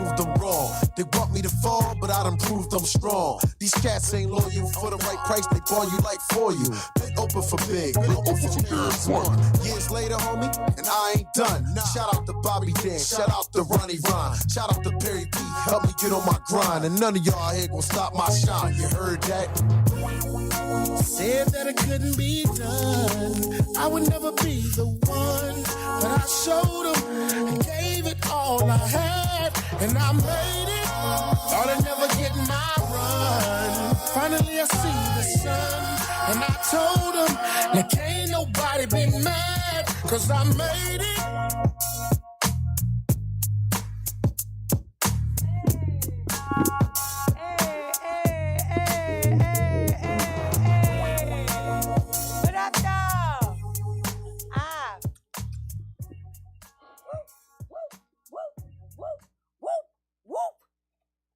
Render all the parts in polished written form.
proved them wrong. They want me to fall, but I done proved I'm strong. These cats ain't loyal for the right price, they ball you like for you. Been open for big, been open for years one. Years later, homie, and I ain't done. Shout out to Bobby Dan, shout out to Ronnie Ron, shout out to Perry P, help me get on my grind. And none of y'all here gon' stop my shine, you heard that? Said that it couldn't be done, I would never be the one, but I showed them and gave it all I had, and I made it. Thought I'd never get my run. Finally I see the sun, and I told them, now can't nobody be mad, cause I made it.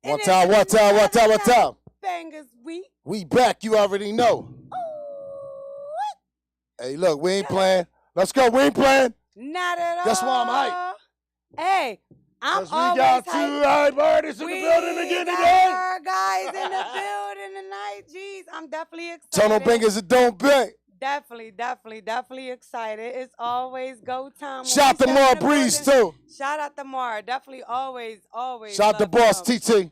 One time. Bangers week. We back, you already know. Hey, look, we ain't playing. Let's go, we ain't playing. Not at all. That's why I'm hyped. Hey, I'm always we got two hype artists in the building again today. Our guys in the building tonight. Jeez, I'm definitely excited. Turn on bangers and don't bang. Definitely excited. It's always go time. Shout out to Mar Breeze, too. Shout out to Mar. Definitely always. Shout out to Boss TT.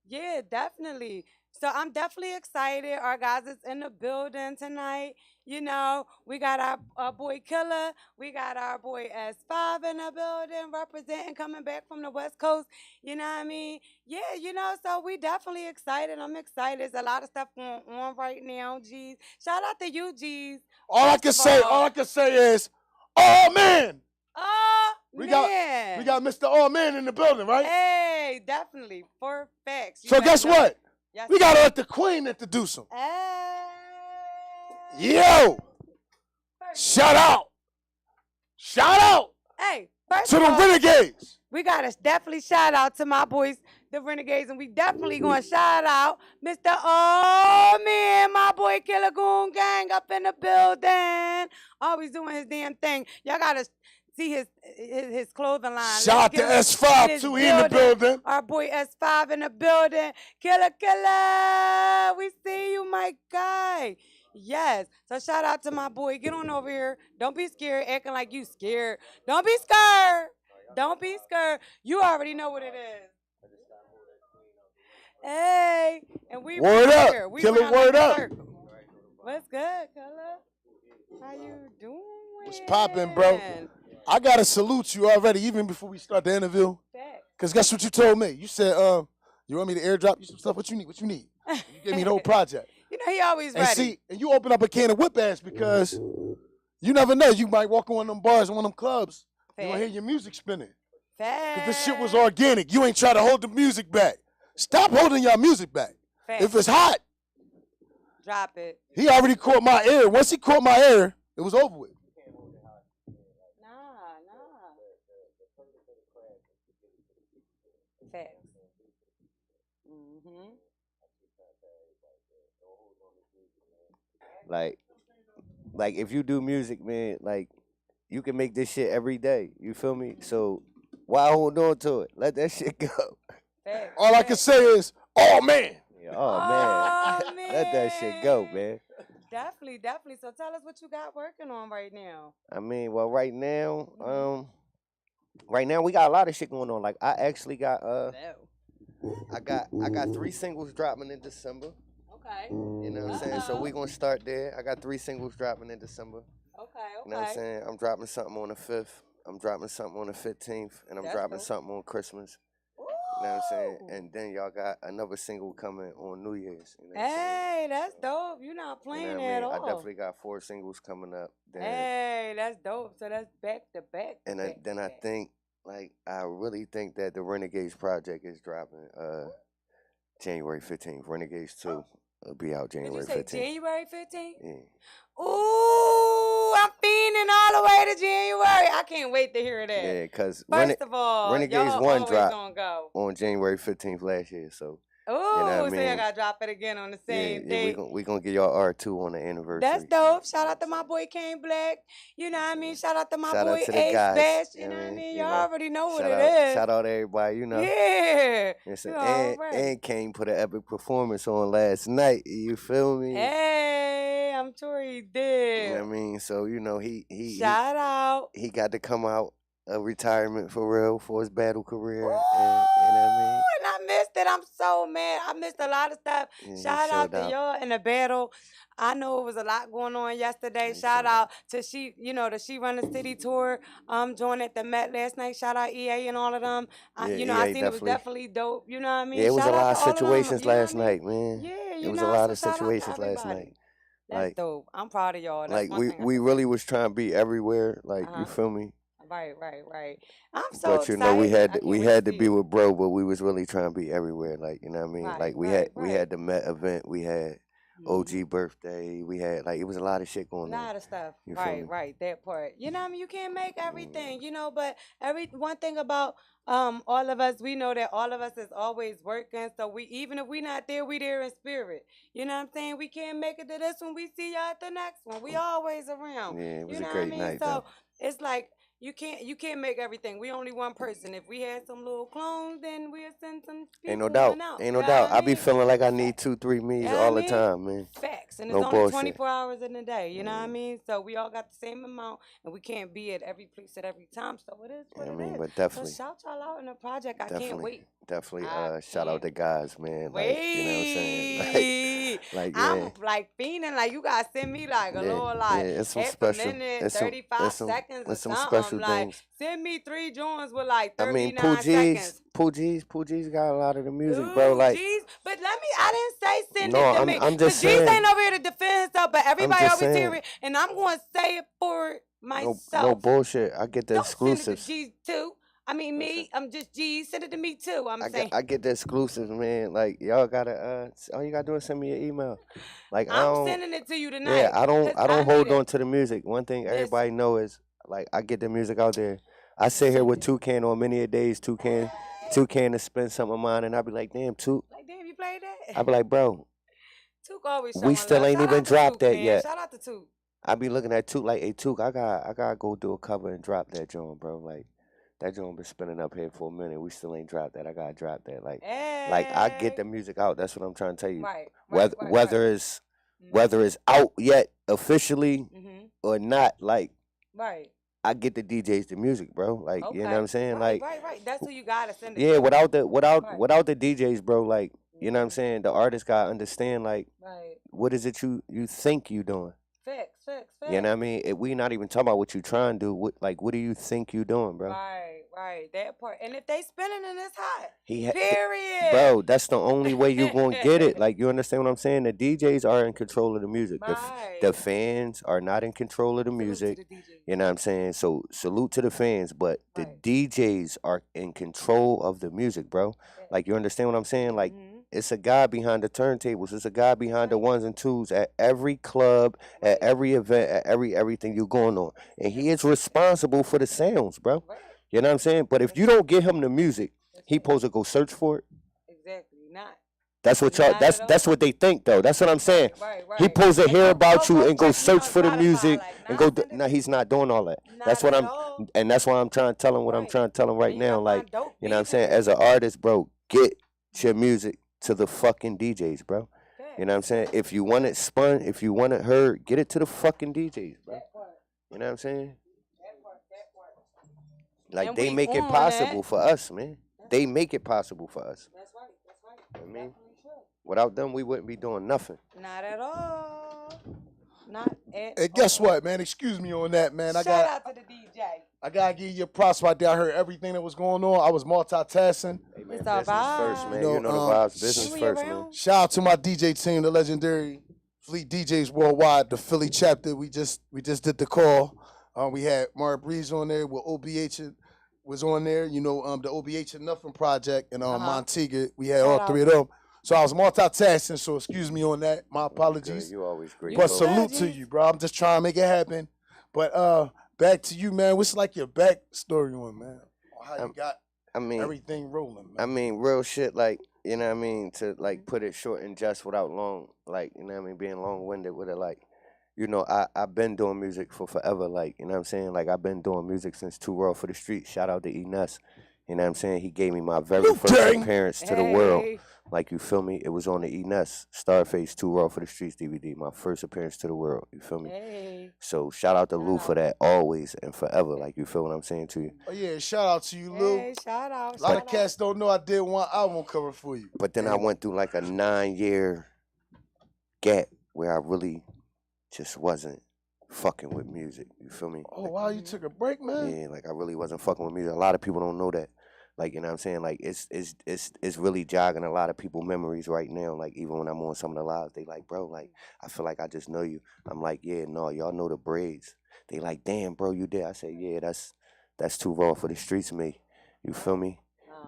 Yeah, definitely. So I'm definitely excited. Our guys is in the building tonight. You know, we got our boy Killer. We got our boy S5 in the building representing, coming back from the West Coast. You know what I mean? Yeah, you know, so we definitely excited. I'm excited. There's a lot of stuff going on right now, G's. Shout out to you, G's. All I can say is, oh, man. Oh, man. We got Mr. All Man in the building, right? Hey, definitely. For facts. So guess what? Yes, we got to let the queen introduce him. Hey. Yo. Shout out. Hey, to the Renegades. We got to definitely shout out to my boys, the Renegades, and we definitely going to shout out Mr. Oh, man, my boy Killer Goon Gang up in the building. Always doing his damn thing. Y'all got to see his clothing line. Shout out to S5 too, he in the building. Our boy S5 in the building. Killer, we see you, my guy. Yes. So shout out to my boy. Get on over here. Don't be scared, acting like you scared. Don't be scared. Don't be scared. You already know what it is. Hey, and we word up. Here. We Killer, word up. What's good, Killer? How you doing? What's poppin', bro? I gotta salute you already, even before we start the interview. Cause guess what you told me? You said, you want me to airdrop you some stuff? What you need? You gave me the whole project. You know he always ready. And see, and you open up a can of whip ass because you never know. You might walk in one of them bars, one of them clubs. You gonna hear your music spinning. Cause this shit was organic. You ain't try to hold the music back. Stop holding your music back. If it's hot, drop it. He already caught my ear. Once he caught my ear, it was over with. Facts. Like if you do music, man, like you can make this shit every day. You feel me? So why hold on to it? Let that shit go. Facts. All I can say is, oh man. Yeah, oh man. Let that shit go, man. Definitely. So tell us what you got working on right now. I mean, well, right now we got a lot of shit going on. Like I actually got I got 3 singles dropping in December. Okay. You know what I'm saying? So we gonna start there. I got 3 singles dropping in December. Okay. You know what I'm saying? I'm dropping something on the 5th. I'm dropping something on the 15th, and I'm dropping something on Christmas. You know what I'm saying? And then y'all got another single coming on New Year's. You know hey, that's dope. You're not playing at all. I definitely got 4 singles coming up. Then, hey, that's dope. So that's back to back. And then I think, like, I really think that the Renegades project is dropping January 15th. Renegades 2 will be out January 15th. Did you say January 15th? Yeah. Ooh, I'm fiending all the way to January. I can't wait to hear that. Yeah, because first of all, Renegades 1 dropped go. on January 15th last year. So ooh, what I so I mean? gotta drop it again on the same day. We gonna get y'all R2 on the anniversary. That's dope. Shout out to my boy Kane Black. You know what I mean? Shout out to my Shout boy out to the Ace guys. Bash. You know what I mean? Y'all already know what it is. Shout out everybody, you know. Yeah. Listen, You and already. Kane put an epic performance on last night. You feel me? Hey, I'm sure he You know did. what I mean? So, you know, Shout out. he got to come out of retirement for real for his battle career. Ooh, And, you know what I mean? and I missed it. I'm so mad. I missed a lot of stuff. Yeah, he Shout out showed to out. y'all in the battle. I know it was a lot going on yesterday. He Shout showed out to the She Run the City tour. Joined at the Met last night. Shout out EA and all of them. Yeah, I EA seen it was definitely dope. You know what I mean? Yeah, it was Shout a out lot to of all of them, situations you know what I last mean? night, man. Yeah, It you was know, a lot so of shout out to situations last everybody. night. That's Like, dope. I'm proud of y'all. That's like one thing I we can really say. was trying to be everywhere. Like, Uh-huh. you feel me? Right. I'm so But excited. you know, we I can't wait had to see be it. with bro, but we was really trying to be everywhere. Like, you know what I mean? Like we had the Met event, we had OG birthday, we had it was a lot of shit A going on. lot of stuff. You feel me? Right, that part. You know what I mean? You can't make everything, but one thing about all of us, we know that all of us is always working. So even if we not there, we there in spirit. You know what I'm saying? We can't make it to this one. We see y'all at the next one. We always around. Yeah, it was You a know great what I mean? night So though. it's like you can't make everything. We only one person. If we had some little clones, then we'll send some Ain't no people doubt. on out. Ain't You no know doubt. what I be mean? feeling like I need 2-3 me's You know all what the I mean? time, man. Facts. And No it's only bullshit. 24 hours in a day. You know what I mean? So we all got the same amount, and we can't be at every place at every time. So it is what I it mean, is. but So definitely. shout y'all out in the project. I can't wait. Definitely I shout out can't the guys, man. Like, you know what I'm saying? wait. Like I'm man. like fiending. Like you gotta send me like a little It's some half a special. minute, 35 Some seconds or it's some something. special Like things. send me 3 joints with like I mean, 39 seconds. Pooh Geez got a lot of the music, bro. Ooh, Like, G's. But I didn't say send no, it to me. I'm just Because G's saying. ain't over here to defend himself, but everybody just always hear saying. it. And I'm going to say it for No myself. bullshit. I get the Don't send it exclusives. to G's too. I mean, me, I'm just G's. Send it to me too. I get the exclusives, man. Like, y'all gotta all you gotta do is send me an email. Like, I'm sending it to you tonight. yeah, I don't need hold it. on to the music. One thing Listen. everybody know is like I get the music out there. I sit here with Toucan on many a days, Toucan to spend some of mine, and I be like, damn, Took. Like, damn, you played that? I be like, bro, Took always we showing still love. ain't Shout even out to dropped Took, that man. yet. Shout out to Took. I be looking at Took like, hey, Took, I gotta go do a cover and drop that joint, bro. Like, that joint been spinning up here for a minute. We still ain't dropped that. I gotta drop that. Like I get the music out. That's what I'm trying to tell you. Right. Whether it's out yet officially or not, like Right. I get the DJs the music, bro. Like you know what I'm saying? Right, Like right. That's who you gotta send it yeah, to. without the DJs, bro, like you know what I'm saying? The artist gotta understand like what is it you think you doing? Facts. You know what I mean? We not even talking about what you trying to do. What do you think you doing, bro? Right. That part. And if they spinning, then it's hot. Period. Bro, That's the only way you gonna get it. Like you understand what I'm saying? The DJs are in control of the music. The fans are not in control of the music. You know what I'm saying? So salute to the fans, but the DJs are in control of the music, bro. Like you understand what I'm saying? Like it's a guy behind the turntables. It's a guy behind the ones and twos at every club, at every event, at everything you going on. And he is responsible for the sounds, bro. You know what I'm saying? But if you don't get him the music, he supposed to go search for it. Exactly. Not. That's what y'all that's what they think though. That's what I'm saying. He supposed to hear about you and go search for the music and go no, he's not doing all that. That's what that's why I'm trying to tell him what I'm trying to tell him right now. Like, you know what I'm saying? As an artist, bro, get your music to the fucking DJs, bro. You know what I'm saying? If you want it spun, if you want it heard, get it to the fucking DJs, bro. You know what I'm saying? Like they make it possible for us, man. They make it possible for us. That's right. You know what I mean? Without them, we wouldn't be doing nothing. Not at all. Not at all. Hey, guess what, man? Excuse me on that, man. Shout out to the DJ. I gotta give you props right there. I heard everything that was going on. I was multitasking. Hey, man, It's all business first, man. You know the vibes. Business we first, around? man. Shout out to my DJ team, the legendary Fleet DJs Worldwide, the Philly chapter. We just did the call. We had Mara Breeze on there with OBH was on there. You know, the OBH and Nothing Project and Montega. We had all three of them. So I was multitasking. So excuse me on that. My apologies. You always great. But salute to you, bro. I'm just trying to make it happen. But back to you, man. What's like your backstory on, man? How you got everything rolling, man? I mean, real shit. Like you know what I mean, to like put it short and just without long, like, you know what I mean, being long-winded with it, like, you know, I've been doing music for forever, like, you know what I'm saying? Like, I've been doing music since Too Raw for the Streets. Shout out to E. Ness. You know what I'm saying? He gave me my very first appearance to the world. Like, you feel me? It was on the E. Ness Starface Too Raw for the Streets DVD, my first appearance to the world. You feel me? So shout out to Lou for that always and forever. Like, you feel what I'm saying to you? Oh, yeah, shout out to you, Lou. Hey, shout out. A lot of cats don't know I did one album cover for you. But then I went through like a 9-year gap where I really just wasn't fucking with music. You feel me? Oh, wow, you took a break, man? Yeah, like I really wasn't fucking with music. A lot of people don't know that. Like, you know what I'm saying? Like, it's really jogging a lot of people's memories right now. Like, even when I'm on some of the lives, they like, bro, like, I feel like I just know you. I'm like, yeah, no, y'all know the braids. They like, damn, bro, you did. I said, yeah, that's Too Raw for the Streets, me. You feel me?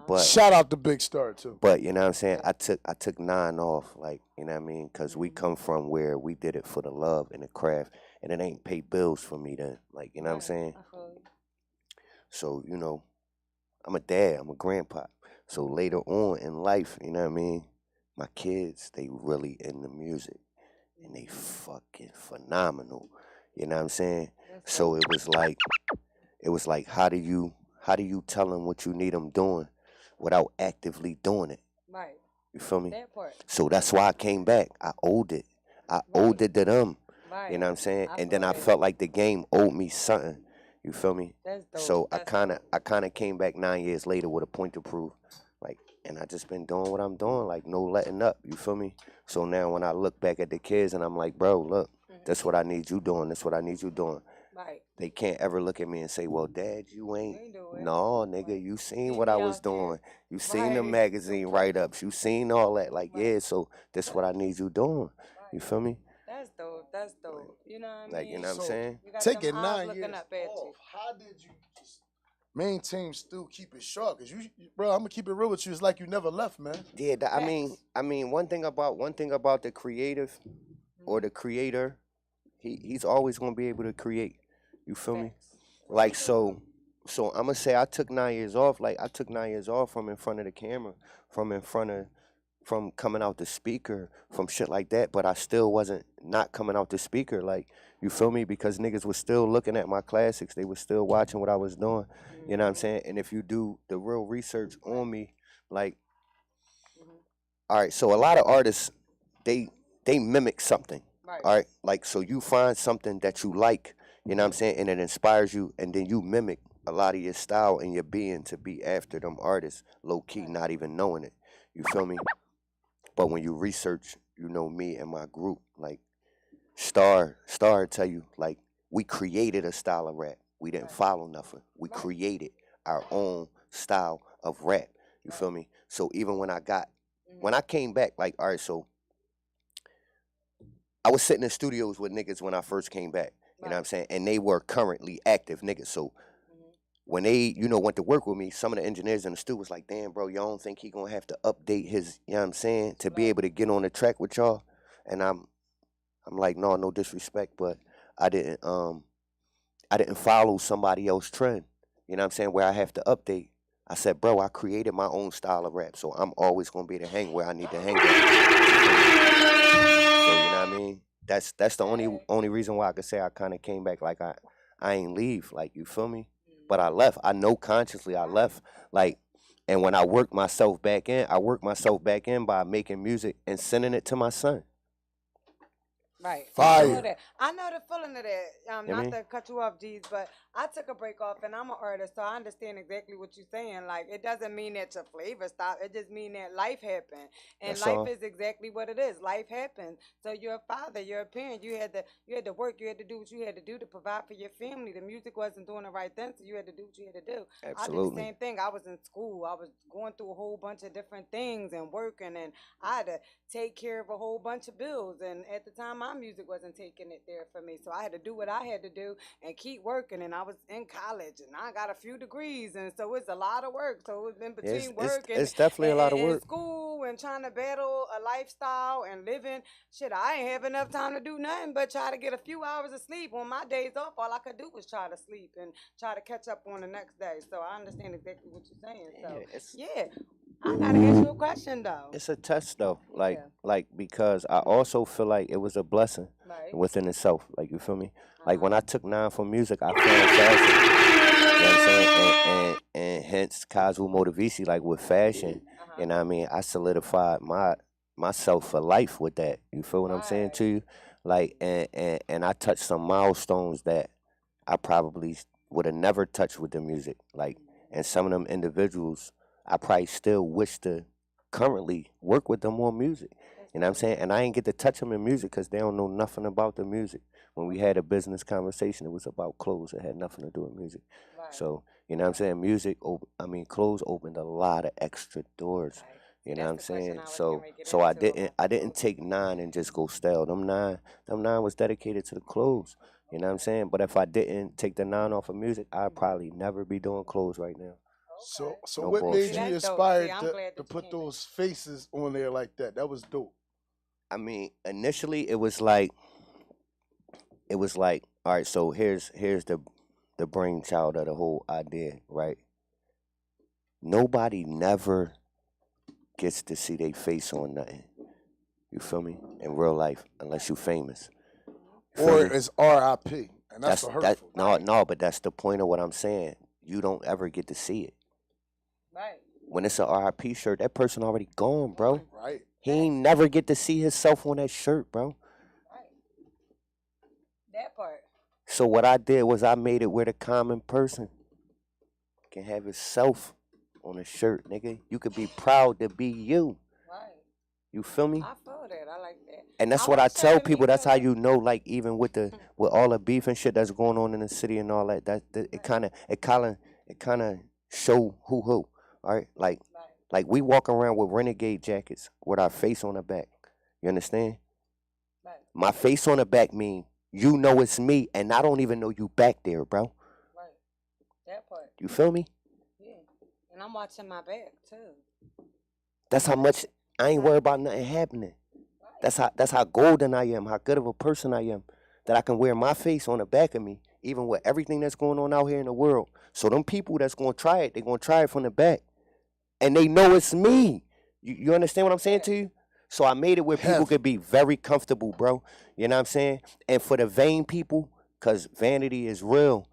But shout out to Big Star too. But you know what I'm saying? I took 9 off, like, you know what I mean? Cause we come from where we did it for the love and the craft, and it ain't pay bills for me then. Like, you know what I'm saying? So, you know, I'm a dad, I'm a grandpa. So later on in life, you know what I mean? My kids, they really in the music, and they fucking phenomenal. You know what I'm saying? So it was like, how do you tell them what you need them doing without actively doing it? Right. You feel me? That part. So that's why I came back. I owed it. I owed it to them. Right. You know what I'm saying? And then I felt like the game owed me something. You feel me? That's dope. So I kind of came back 9 years later with a point to prove. Like, and I just been doing what I'm doing, like no letting up. You feel me? So now when I look back at the kids and I'm like, bro, look, that's what I need you doing. That's what I need you doing. Right. They can't ever look at me and say, well, Dad, you ain't. No, nigga, you seen what I was doing. You seen the magazine write-ups. You seen all that. Like, yeah, so that's what I need you doing. You feel me? That's dope. That's dope. You know what I mean? Like, you know what I'm saying? Take it 9 years off. How did you just maintain, still keep it sharp? Cause you, bro, I'm gonna keep it real with you. It's like you never left, man. Yeah, I mean, one thing about the creative or the creator, he's always gonna be able to create. You feel me? Like, so I'm gonna say I took 9 years off. Like, I took 9 years off from in front of the camera, from coming out the speaker, from shit like that. But I still wasn't not coming out the speaker. Like, you feel me? Because niggas was still looking at my classics. They was still watching what I was doing. You know what I'm saying? And if you do the real research on me, like, all right, so a lot of artists, they mimic something. Right. All right, like, so you find something that you like, you know what I'm saying, and it inspires you, and then you mimic a lot of your style and your being to be after them artists, low key, not even knowing it. You feel me? But when you research, you know, me and my group, like Star tell you, like, we created a style of rap. We didn't follow nothing. We created our own style of rap. You feel me? So even when I came back, like, all right, so I was sitting in studios with niggas when I first came back. You know what I'm saying? And they were currently active niggas. So when they, you know, went to work with me, some of the engineers in the studio was like, damn, bro, y'all don't think he gonna have to update his, you know what I'm saying, to be able to get on the track with y'all? And I'm like, no disrespect, but I didn't follow somebody else's trend. You know what I'm saying? Where I have to update. I said, bro, I created my own style of rap, so I'm always gonna be able to hang where I need to hang. So, you know what I mean? That's the only reason why I could say I kind of came back. Like, I ain't leave. Like, you feel me? But I left. I know consciously I left. Like, and when I worked myself back in by making music and sending it to my son. Right. Fire. I know the feeling of that. Not to cut you off, G's, but I took a break off, and I'm an artist, so I understand exactly what you're saying. Like, it doesn't mean that your flavor stopped. It just means that life happened, and That's life all. is exactly what it is. Life happens. So you're a father, you're a parent. You had to work. You had to do what you had to do to provide for your family. The music wasn't doing the right thing, so you had to do what you had to do. Absolutely. I did the same thing. I was in school. I was going through a whole bunch of different things and working, and I had to take care of a whole bunch of bills. And at the time, my music wasn't taking it there for me, so I had to do what I had to do and keep working. And I was in college, and I got a few degrees, and so it's a lot of work. So it was in between work it's definitely a lot of work. School and trying to battle a lifestyle and living. Shit, I ain't have enough time to do nothing but try to get a few hours of sleep. On my days off, all I could do was try to sleep and try to catch up on the next day. So I understand exactly what you're saying. So yeah. I gotta ask you a question though. It's a test though, like because I also feel like it was a blessing within itself. Like you feel me? Like when I took 9 for music, I found fashion. You know what I'm saying? And hence Cosmo Motivisi, like with fashion, you know what I mean? I solidified myself for life with that. You feel what I'm saying to you? Like and I touched some milestones that I probably would have never touched with the music. Like, and some of them individuals I probably still wish to currently work with them on music. You know what I'm saying? And I ain't get to touch them in music because they don't know nothing about the music. When we had a business conversation, it was about clothes. It had nothing to do with music. Right. So, you know what I'm saying? Clothes opened a lot of extra doors. Right. You know what I'm saying? So I didn't take 9 and just go stale. Them nine was dedicated to the clothes. You know what I'm saying? But if I didn't take the 9 off of music, I'd probably never be doing clothes right now. So no what bullshit. Made you inspired to put those faces on there like that? That was dope. I mean, initially it was like, all right, so here's the brainchild of the whole idea, right? Nobody never gets to see their face on nothing. You feel me? In real life, unless you famous. Or it's R.I.P. And that's the hurtful. No, but that's the point of what I'm saying. You don't ever get to see it. Right. When it's an RIP shirt, that person already gone, bro. Right. He ain't never get to see himself on that shirt, bro. Right. That part. So what I did was I made it where the common person can have himself on a shirt, nigga. You could be proud to be you. Right. You feel me? I feel that. I like that. And that's what I tell people. That's how you know, like, even with all the beef and shit that's going on in the city and all that, it kind of show who. All right, like we walk around with renegade jackets with our face on the back. You understand? Right. My face on the back mean you know it's me, and I don't even know you back there, bro. Right. That part. You feel me? Yeah. And I'm watching my back too. That's how much I ain't worried about nothing happening. Right. That's how golden I am, how good of a person I am, that I can wear my face on the back of me, even with everything that's going on out here in the world. So them people that's gonna try it, they're gonna try it from the back. And they know it's me. You understand what I'm saying to you? So I made it where people could be very comfortable, bro. You know what I'm saying? And for the vain people, because vanity is real,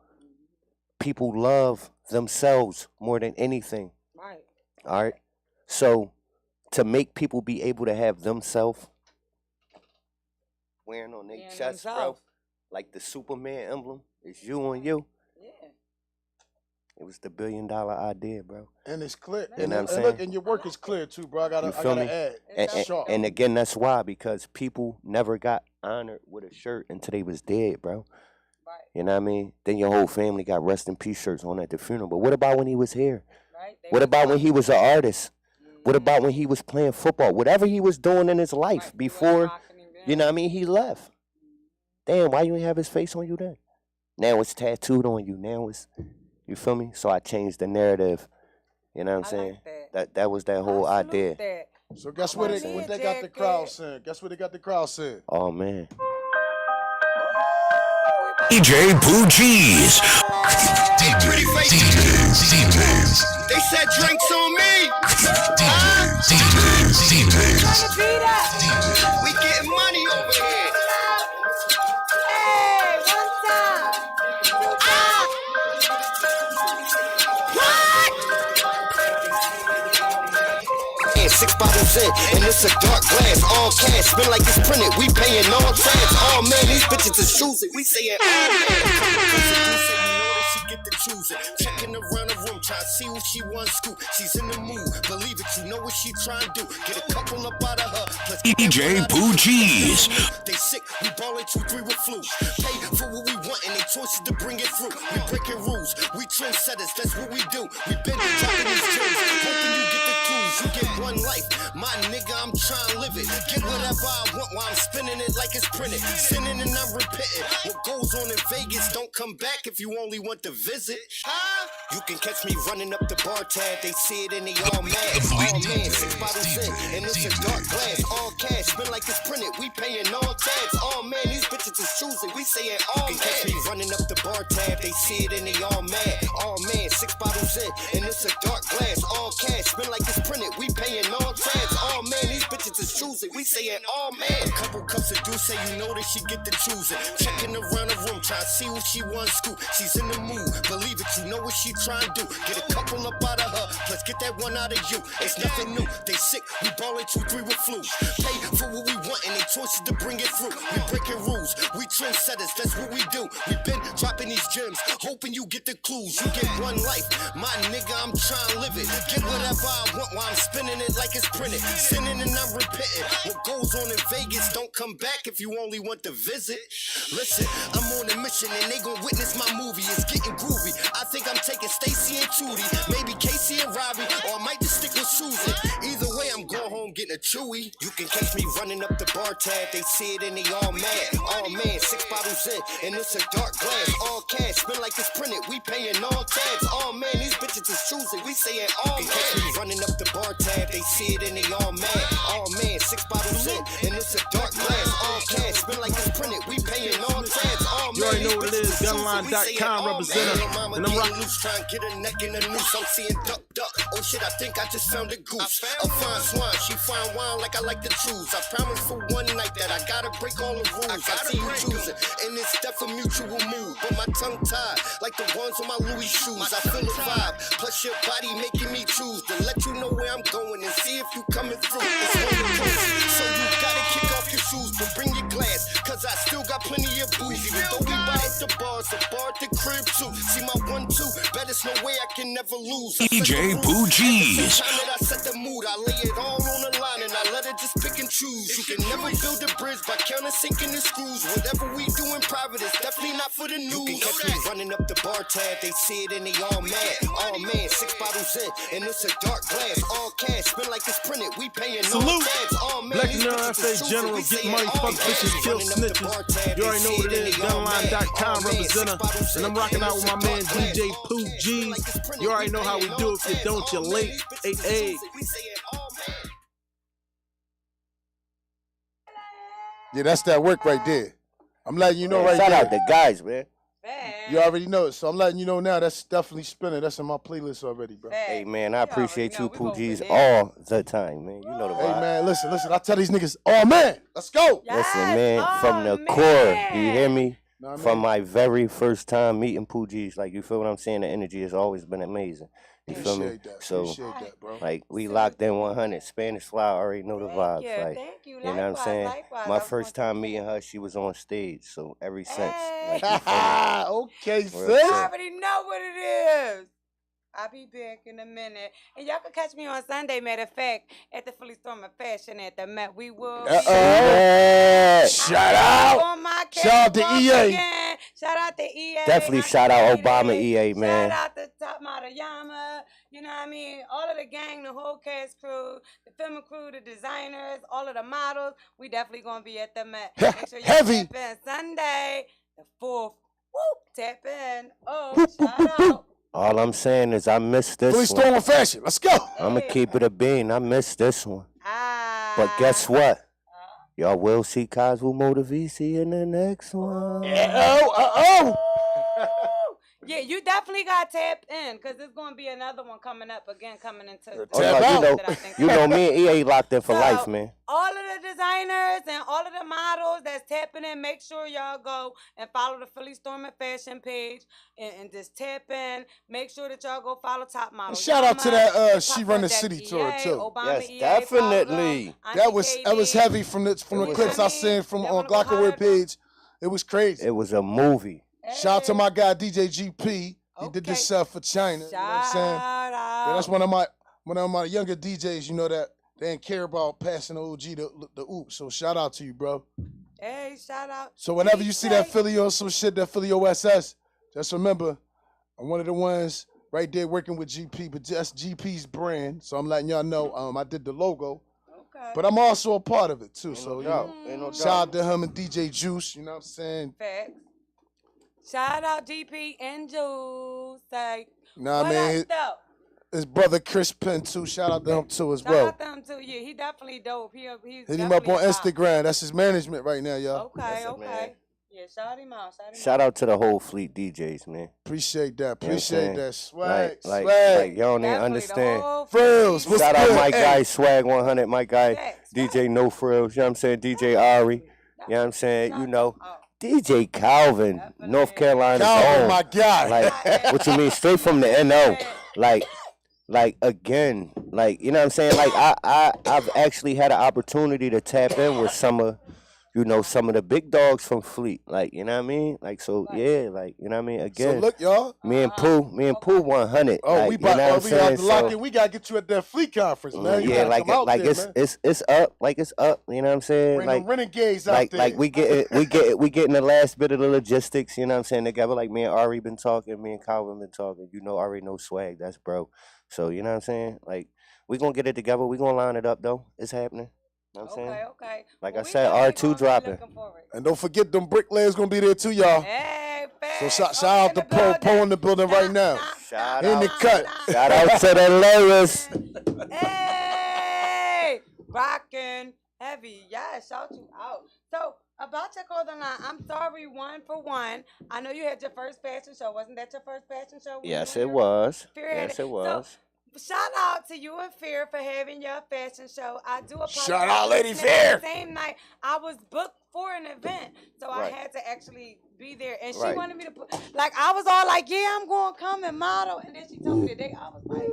people love themselves more than anything. Right. All right? So to make people be able to have themselves wearing on their chest, bro, like the Superman emblem, it's you on you. It was the $1 billion idea, bro. And it's clear. You know what I'm saying? Look, and your work is clear too, bro. I gotta add. And again, that's why, because people never got honored with a shirt until they was dead, bro. Right. You know what I mean? Then your whole family got rest in peace shirts on at the funeral. But what about when he was here? Right. What about when he was an artist? Mm-hmm. What about when he was playing football? Whatever he was doing in his life before, you know what I mean, he left. Damn, why you ain't have his face on you then? Now it's tattooed on you. Now it's... You feel me? So I changed the narrative. You know what I'm saying? Like that was that whole idea. So guess what they got the crowd saying? Guess what they got the crowd saying? Oh man. DJ Pooh Geez. DJs. They said drinks on me. DJs. We getting money over here. Hey, one time. Yeah, 6 bottles in, and it's a dark glass, all cash, spin like it's printed, we paying all tax. Oh man, these bitches is choosing, we saying she get to choose it. Checking around the room, trying to see who she wants scoop. She's in the mood, believe it, you know what she trying to do. Get a couple up out of her. DJ Pooh Geez. They sick, we ballin' 2-3 with flu. Pay for what we want and they choices to bring it through. We breaking rules, we trendsetters, that's what we do. We been dropping these gems, hoping you get the clues. You get one life, my nigga, I'm trying to live it. Get whatever I want while I'm spinning it like it's printed. Sinning and I'm repenting. What goes on in Vegas don't come back if you only want to visit. Huh? You can catch me running up the bar tab. They see it and they all mad. All man, 6 bottles in, and it's a dark glass. All cash, spin like it's printed. We paying all tags. All man, these bitches is choosing. We saying all man. You can catch me running up the bar tab. They see it and they all mad. All man, 6 bottles in, and it's a dark glass. All cash, spin like it's printed. We paying all tags. All man, these bitches is choosing. We saying all man. A couple cups of juice, say you know that she get the choosing. Checking around the room, trying to see what she wants scoop. She's in the mood, believe it, you know what she trying to do. Get a couple up out of her, let's get that one out of you. It's nothing new, they sick, we ballin' 2-3 with flu. Pay for what we want and they choices to bring it through. We breaking rules, we trendsetters, that's what we do. We been dropping these gems, hoping you get the clues. You get one life, my nigga, I'm trying to live it. Get whatever I want while I'm spinning it like it's printed. Sinning and I'm repenting. What goes on in Vegas don't come back if you only want to visit. Listen, I'm on a mission and they gon' witness my movie. It's getting groovy. I think I'm taking Stacy and Trudy, maybe Casey and Robbie, or I might just stick with Susan. Either way, I'm going home getting a chewy. You can catch me running up the bar tab. They see it and they all mad. All man, 6 bottles in, and it's a dark glass. All cash, spin like it's printed. We paying all tags. All man, these bitches is choosing. We saying all man. Catch me running up the bar tab. They see it and they all mad. All man, 6 bottles in, and it's a dark glass. All cash, spin like it's printed. We paying all tags. All man, you already know what it is. Gunline.com representative. And I'm rocking loose, trying to get a neck in the noose. I'm seeing duck. Oh shit, I think I just found a goose. A fine swan, she fine wine like I like to choose. I promise for one night that I gotta break all the rules. I see you choosing, and it's def a mutual move. But my tongue tied like the ones on my Louis shoes. I feel the vibe, plus your body making me choose to let you know where I'm going and see if you coming through. It's one of those, so you gotta kick off your shoes, but bring your glass, cause I still got plenty of booze. Even though we buy at the bars, a bar at the crib too. See my 1-2, bet it's no way I can never lose. DJ Pooh Geez. I set the mood, I lay it all on the line and I let her just pick and choose. You can never build a bridge by counting sinking the screws. Whatever we do in private is definitely not for the news. You can catch me running up the bar tab, they see it and they all mad. All man, 6 bottles in, and it's a dark glass. All cash, spin like it's printed, we paying no tags. All man, Black and RFA General, get money, fuck bitches, kill snitches. You already know what it is, Gunline.com representative. And I'm rocking out with my man DJ Pooh Geez. You already know how we do it. If you don't, you're late. Hey. Yeah, that's that work right there. I'm letting you know right shout there. Shout out the guys, man. You already know it, so I'm letting you know now. That's definitely spinning. That's in my playlist already, bro. Hey, man, I appreciate you, Pooh Geez, all the time, man. You know the vibe. Hey, man, listen. I tell these niggas, oh, man, let's go. Yes, listen, man, from the core, you hear me? Know what I mean? From my very first time meeting Pooh Geez, like, you feel what I'm saying? The energy has always been amazing. You feel me? So, that, bro. Like, we locked in 100. Spanish Fly already know the vibes. Like, you know what I'm saying? My first time meeting her, she was on stage. So, ever since. Like, okay, sis. I already know what it is. I'll be back in a minute. And y'all can catch me on Sunday, matter of fact, at the Philly Storm of Fashion at the Met. We will. Shout out. Shout out to EA. Again. Shout out to EA. Definitely shout out Obama EA, man. Shout out to Top Model Yama. You know what I mean? All of the gang, the whole cast crew, the filming crew, the designers, all of the models. We definitely going to be at the Met. Make sure you Heavy. tap in Sunday, the 4th. Whoop, tap in. Oh, shout out. All I'm saying is I missed this Philly Storm of Fashion. Let's go. I'm going to keep it a bean. I missed this one. But guess what? Y'all will see Cosmo Motivisi in the next one. Yeah, you definitely got to tap in because there's going to be another one coming up again, coming into you know me and EA locked in for life, man. All of the designers and all of the models that's tapping in, make sure y'all go and follow the Philly Storm and Fashion page and just tap in. Make sure that y'all go follow Top Model. And shout out to that She Run the City tour too. Yes, definitely. That was heavy from the clips I seen from on Glockerware page. It was crazy. It was a movie. Shout out to my guy DJ GP. He did this stuff for China. You know what I'm saying? Yeah, that's one of my younger DJs. You know that they didn't care about passing the OG the oop. So shout out to you, bro. Hey, shout out. So whenever you see that Philly or some shit, that Philly OSS, just remember I'm one of the ones right there working with GP, but that's GP's brand. So I'm letting y'all know I did the logo. Okay. But I'm also a part of it too. So shout out to him and DJ Juice. You know what I'm saying? Facts. Shout out DP and Juice. who say, Nah, what man. up, His brother Chris Penn too. Shout out to him too as Shout well. out to him too. Yeah, he definitely dope. He's Hit him up on definitely a vibe. Instagram. That's his management right now, y'all. Okay, okay. Yeah, shout him out. Shout out to the whole fleet DJs, man. Appreciate that. You know Appreciate that. Swag. Like swag. y'all don't even understand. Frills. What's Shout good? out my Hey. guy Swag 100, my guy DJ No Frills. You know what I'm saying? DJ Ari. You know what I'm saying? You know. DJ Calvin, North Carolina. Calvin, my guy. Like, what you mean? Straight from the NO. Like again, like, you know what I'm saying? Like I've actually had an opportunity to tap in with some of the big dogs from Fleet. Like, you know what I mean? Like, so yeah, like, you know what I mean? Again. So look, y'all. Me and Pooh 100. Oh, like, we you know about what to I'm lock saying? in. We gotta get you at that Fleet conference, man. You Yeah, gotta come out there, man. it's up, like it's up. You know what I'm saying? Bring Like the renegades out like there. like we getting the last bit of the logistics. You know what I'm saying? Together, like me and Ari been talking, me and Calvin been talking. You know, Ari knows Swag. That's bro. So you know what I'm saying? Like we gonna get it together. We gonna line it up though. It's happening. You know what I'm saying? Okay. Like Well, I said, R2 dropping. And don't forget them bricklayers gonna be there too, y'all. Hey, so shout out to Poe in the building right now. Shout in out. the cut. Shout out to the layers. Hey, rockin' heavy. Yeah, shout you out. So about your clothing line, I'm sorry, one for one. I know you had your first fashion show. Wasn't that your first fashion show? Yes, it was. Fear had Yes, it was. So, shout out to you and Fear for having your fashion show. I do apologize. Shout out, Lady The Fear. same night, I was booked for an event, so I Right. had to actually be there. And she Right. wanted me to put, like, I was all like, yeah, I'm going to come and model. And then she told me the day. I was like,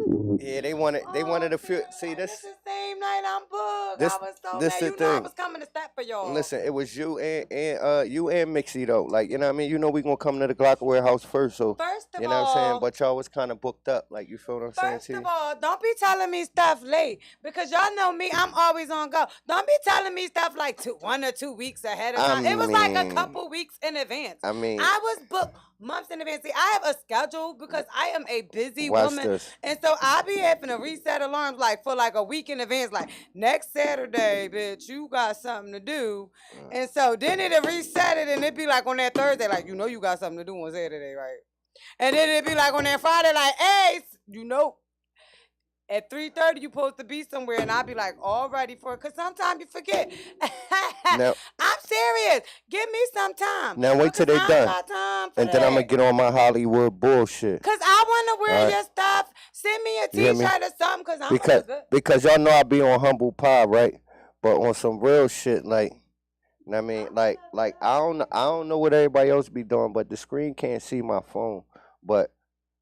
Yeah, they wanted to feel. See this this. is the same night I'm booked. This- I was so this mad. the You know I thing. was coming to step for y'all. Listen, it was you and Mixie though. Like, you know what I mean? You know we gonna come to the Glock warehouse first, so First of you know what I'm saying? all- But y'all was kind of booked up. Like, you feel what I'm saying? First to of you? all, don't be telling me stuff late because y'all know me. I'm always on go. Don't be telling me stuff like 1 or 2 weeks ahead of time. It was like a couple weeks in advance. I mean, I was booked months in advance. See, I have a schedule because I am a busy Watch woman, this. and so I be having to reset alarms like for like a week in advance. Like next Saturday, bitch, you got something to do, and so then it'll reset it, and it'd be like on that Thursday, like you know you got something to do on Saturday, right? And then it'd be like on that Friday, like, hey, you know, at 3:30 you supposed to be somewhere, and I'd be like, all ready for it, because sometimes you forget. Now- I'm serious. Give me some time. Now wait till they Because I done, got time for and then I'm gonna that. get on my Hollywood bullshit. Because I want to wear Right. your stuff. Send me a You hear me? t-shirt or something, because I'm Because good. because y'all know I be on Humble Pie, right? But on some real shit, like, you know what I mean, like I don't know what everybody else be doing, but the screen can't see my phone. But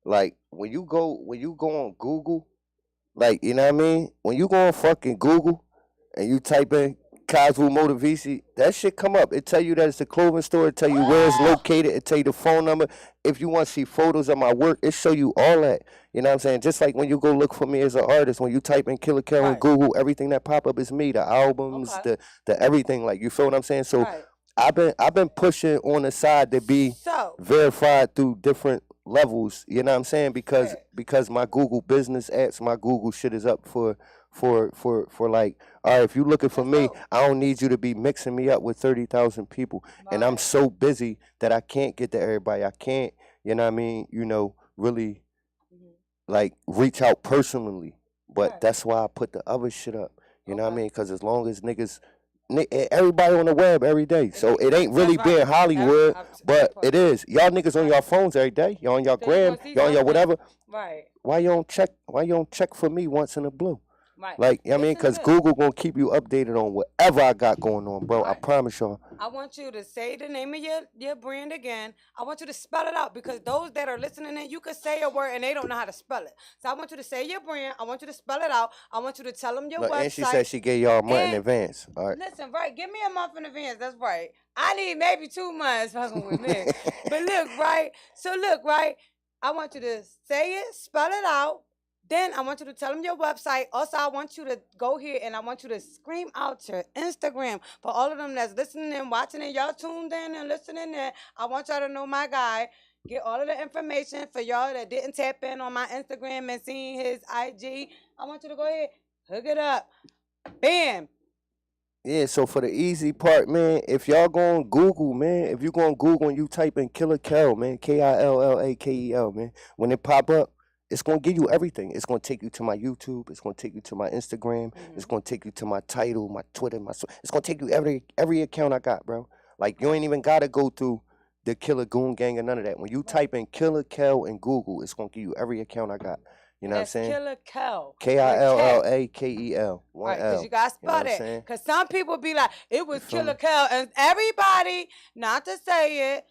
like when you go on Google, like, you know what I mean, when you go on fucking Google and you type in Cosmo Motivisi, that shit come up. It tell you that it's a clothing store. It tell you where it's located. It tell you the phone number. If you want to see photos of my work, it show you all that. You know what I'm saying? Just like when you go look for me as an artist, when you type in Killer Kell on Right. Google, everything that pop up is me. The albums, Okay. the everything. Like, you feel what I'm saying? So Right. I've been pushing on the side to be So, verified through different levels. You know what I'm saying? Because Right. because my Google business apps, my Google shit is up for like, all right, if you looking for me, I don't need you to be mixing me up with 30,000 people. And I'm Right. so busy that I can't get to everybody. I can't, you know what I mean, really like reach out personally. But Right. that's why I put the other shit up. You know what I Okay. mean? Because as long as niggas, everybody on the web every day. So it ain't really That's being right. Hollywood, That's- but that's it is. Y'all niggas on your phones every day. Y'all on your So you gram, gonna see y'all on your something. whatever. right. Why you don't check for me once in a blue? Right. Like, you know what I mean? Listen to Because this. Google gonna keep you updated on whatever I got going on, bro. I Right. promise y'all. I want you to say the name of your brand again. I want you to spell it out because those that are listening in, you could say a word and they don't know how to spell it. So I want you to say your brand. I want you to spell it out. I want you to tell them your Look, website. and she said she gave y'all a month in And- advance. All right. Listen, right? Give me a month in advance. That's right. I need maybe 2 months fucking with me. But look, right? So look, right? I want you to say it, spell it out. Then I want you to tell them your website. Also, I want you to go here and I want you to scream out your Instagram. For all of them that's listening and watching and y'all tuned in and listening in, I want y'all to know my guy. Get all of the information for y'all that didn't tap in on my Instagram and seen his IG. I want you to go ahead, hook it up. Bam. Yeah, so for the easy part, man, if y'all go on Google, man, if you go on Google and you type in Killer Kel, man, Killakel, man, when it pop up, it's gonna give you everything. It's gonna take you to my YouTube. It's gonna take you to my Instagram. It's gonna take you to my title, my Twitter, it's gonna take you every account I got, bro. Like you ain't even gotta go through the Killer Goon Gang or none of that. When you type in Killer Kel in Google, it's gonna give you every account I got. You know what I'm saying? Killer Kel. Killakel. Right, because you got to spell it. Because some people be like, it was Killer Kel. And everybody, not to say it,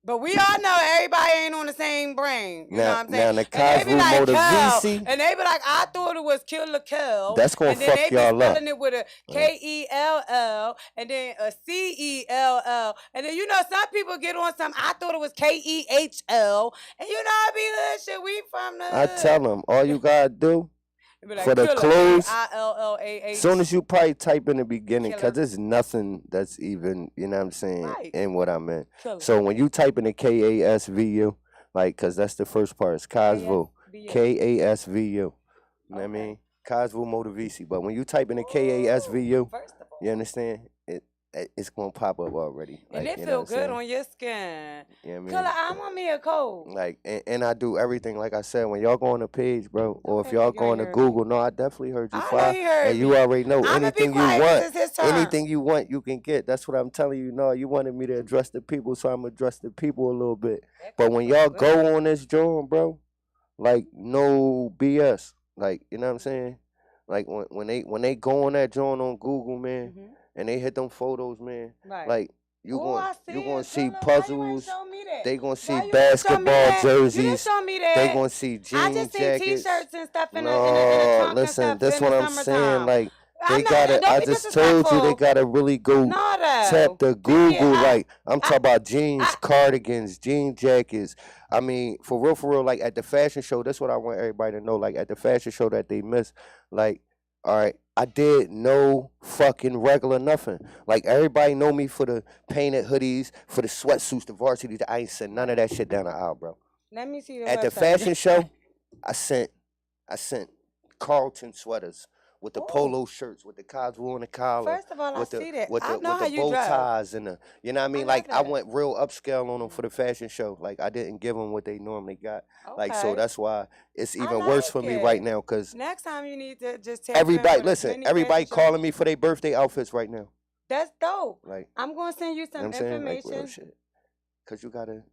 but we all know everybody ain't on the same brain. You know what I'm saying? Now, the Cosmo Motivisi. And they be like, I thought it was Killer Kel. That's going to fuck y'all up. And then they be spelling it with a K-E-L-L and then a C-E-L-L. And then, you know, some people get on some, I thought it was K-E-H-L. And you know, I be hood shit. We from the hood. I tell them, all you got to do. Like for the clothes, as soon as you probably type in the beginning, because there's nothing that's even, you know what I'm saying, in what I meant. So when you type in the K-A-S-V-U, like, because that's the first part, it's Cosmo, K-A-S-V-U. You know what I mean? Cosmo Motivisi. But when you type in the K-A-S-V-U, you understand? It's gonna pop up already. And it feel good on your skin. Yeah, I mean, I want me a coat. Like, and I do everything. Like I said, when y'all go on the page, bro, or if y'all go on to Google, no, I definitely heard you. And you already know anything you want, you can get. That's what I'm telling you. No, you wanted me to address the people, so I'm address the people a little bit. But when y'all go on this joint, bro, like no BS. Like, you know what I'm saying? Like when they go on that joint on Google, man. And they hit them photos, man. Right. Like you gonna see puzzles. They gonna see basketball jerseys. They gonna see jean jackets. I just see T-shirts and stuff in the No, listen, that's what I'm saying. Like they gotta. I just told you they gotta really go tap the Google. Like I'm talking about jeans, cardigans, jean jackets. I mean, for real, like at the fashion show. That's what I want everybody to know. Like at the fashion show that they missed. Like, all right. I did no fucking regular nothing. Like everybody know me for the painted hoodies, for the sweatsuits, the varsities. I ain't sent none of that shit down the aisle, bro. Let me see the At the fashion show, I sent Carlton sweaters with the polo shirts, with the Cosmo on the collar. First of all, I see that. With the bow ties and the, you know what I mean? Like I went real upscale on them for the fashion show. Like I didn't give them what they normally got. Like so that's why it's even worse for me right now. Cause next time you need to just take everybody calling me for their birthday outfits right now. That's dope. Like I'm gonna send you some information. Like, real shit. Cause you gotta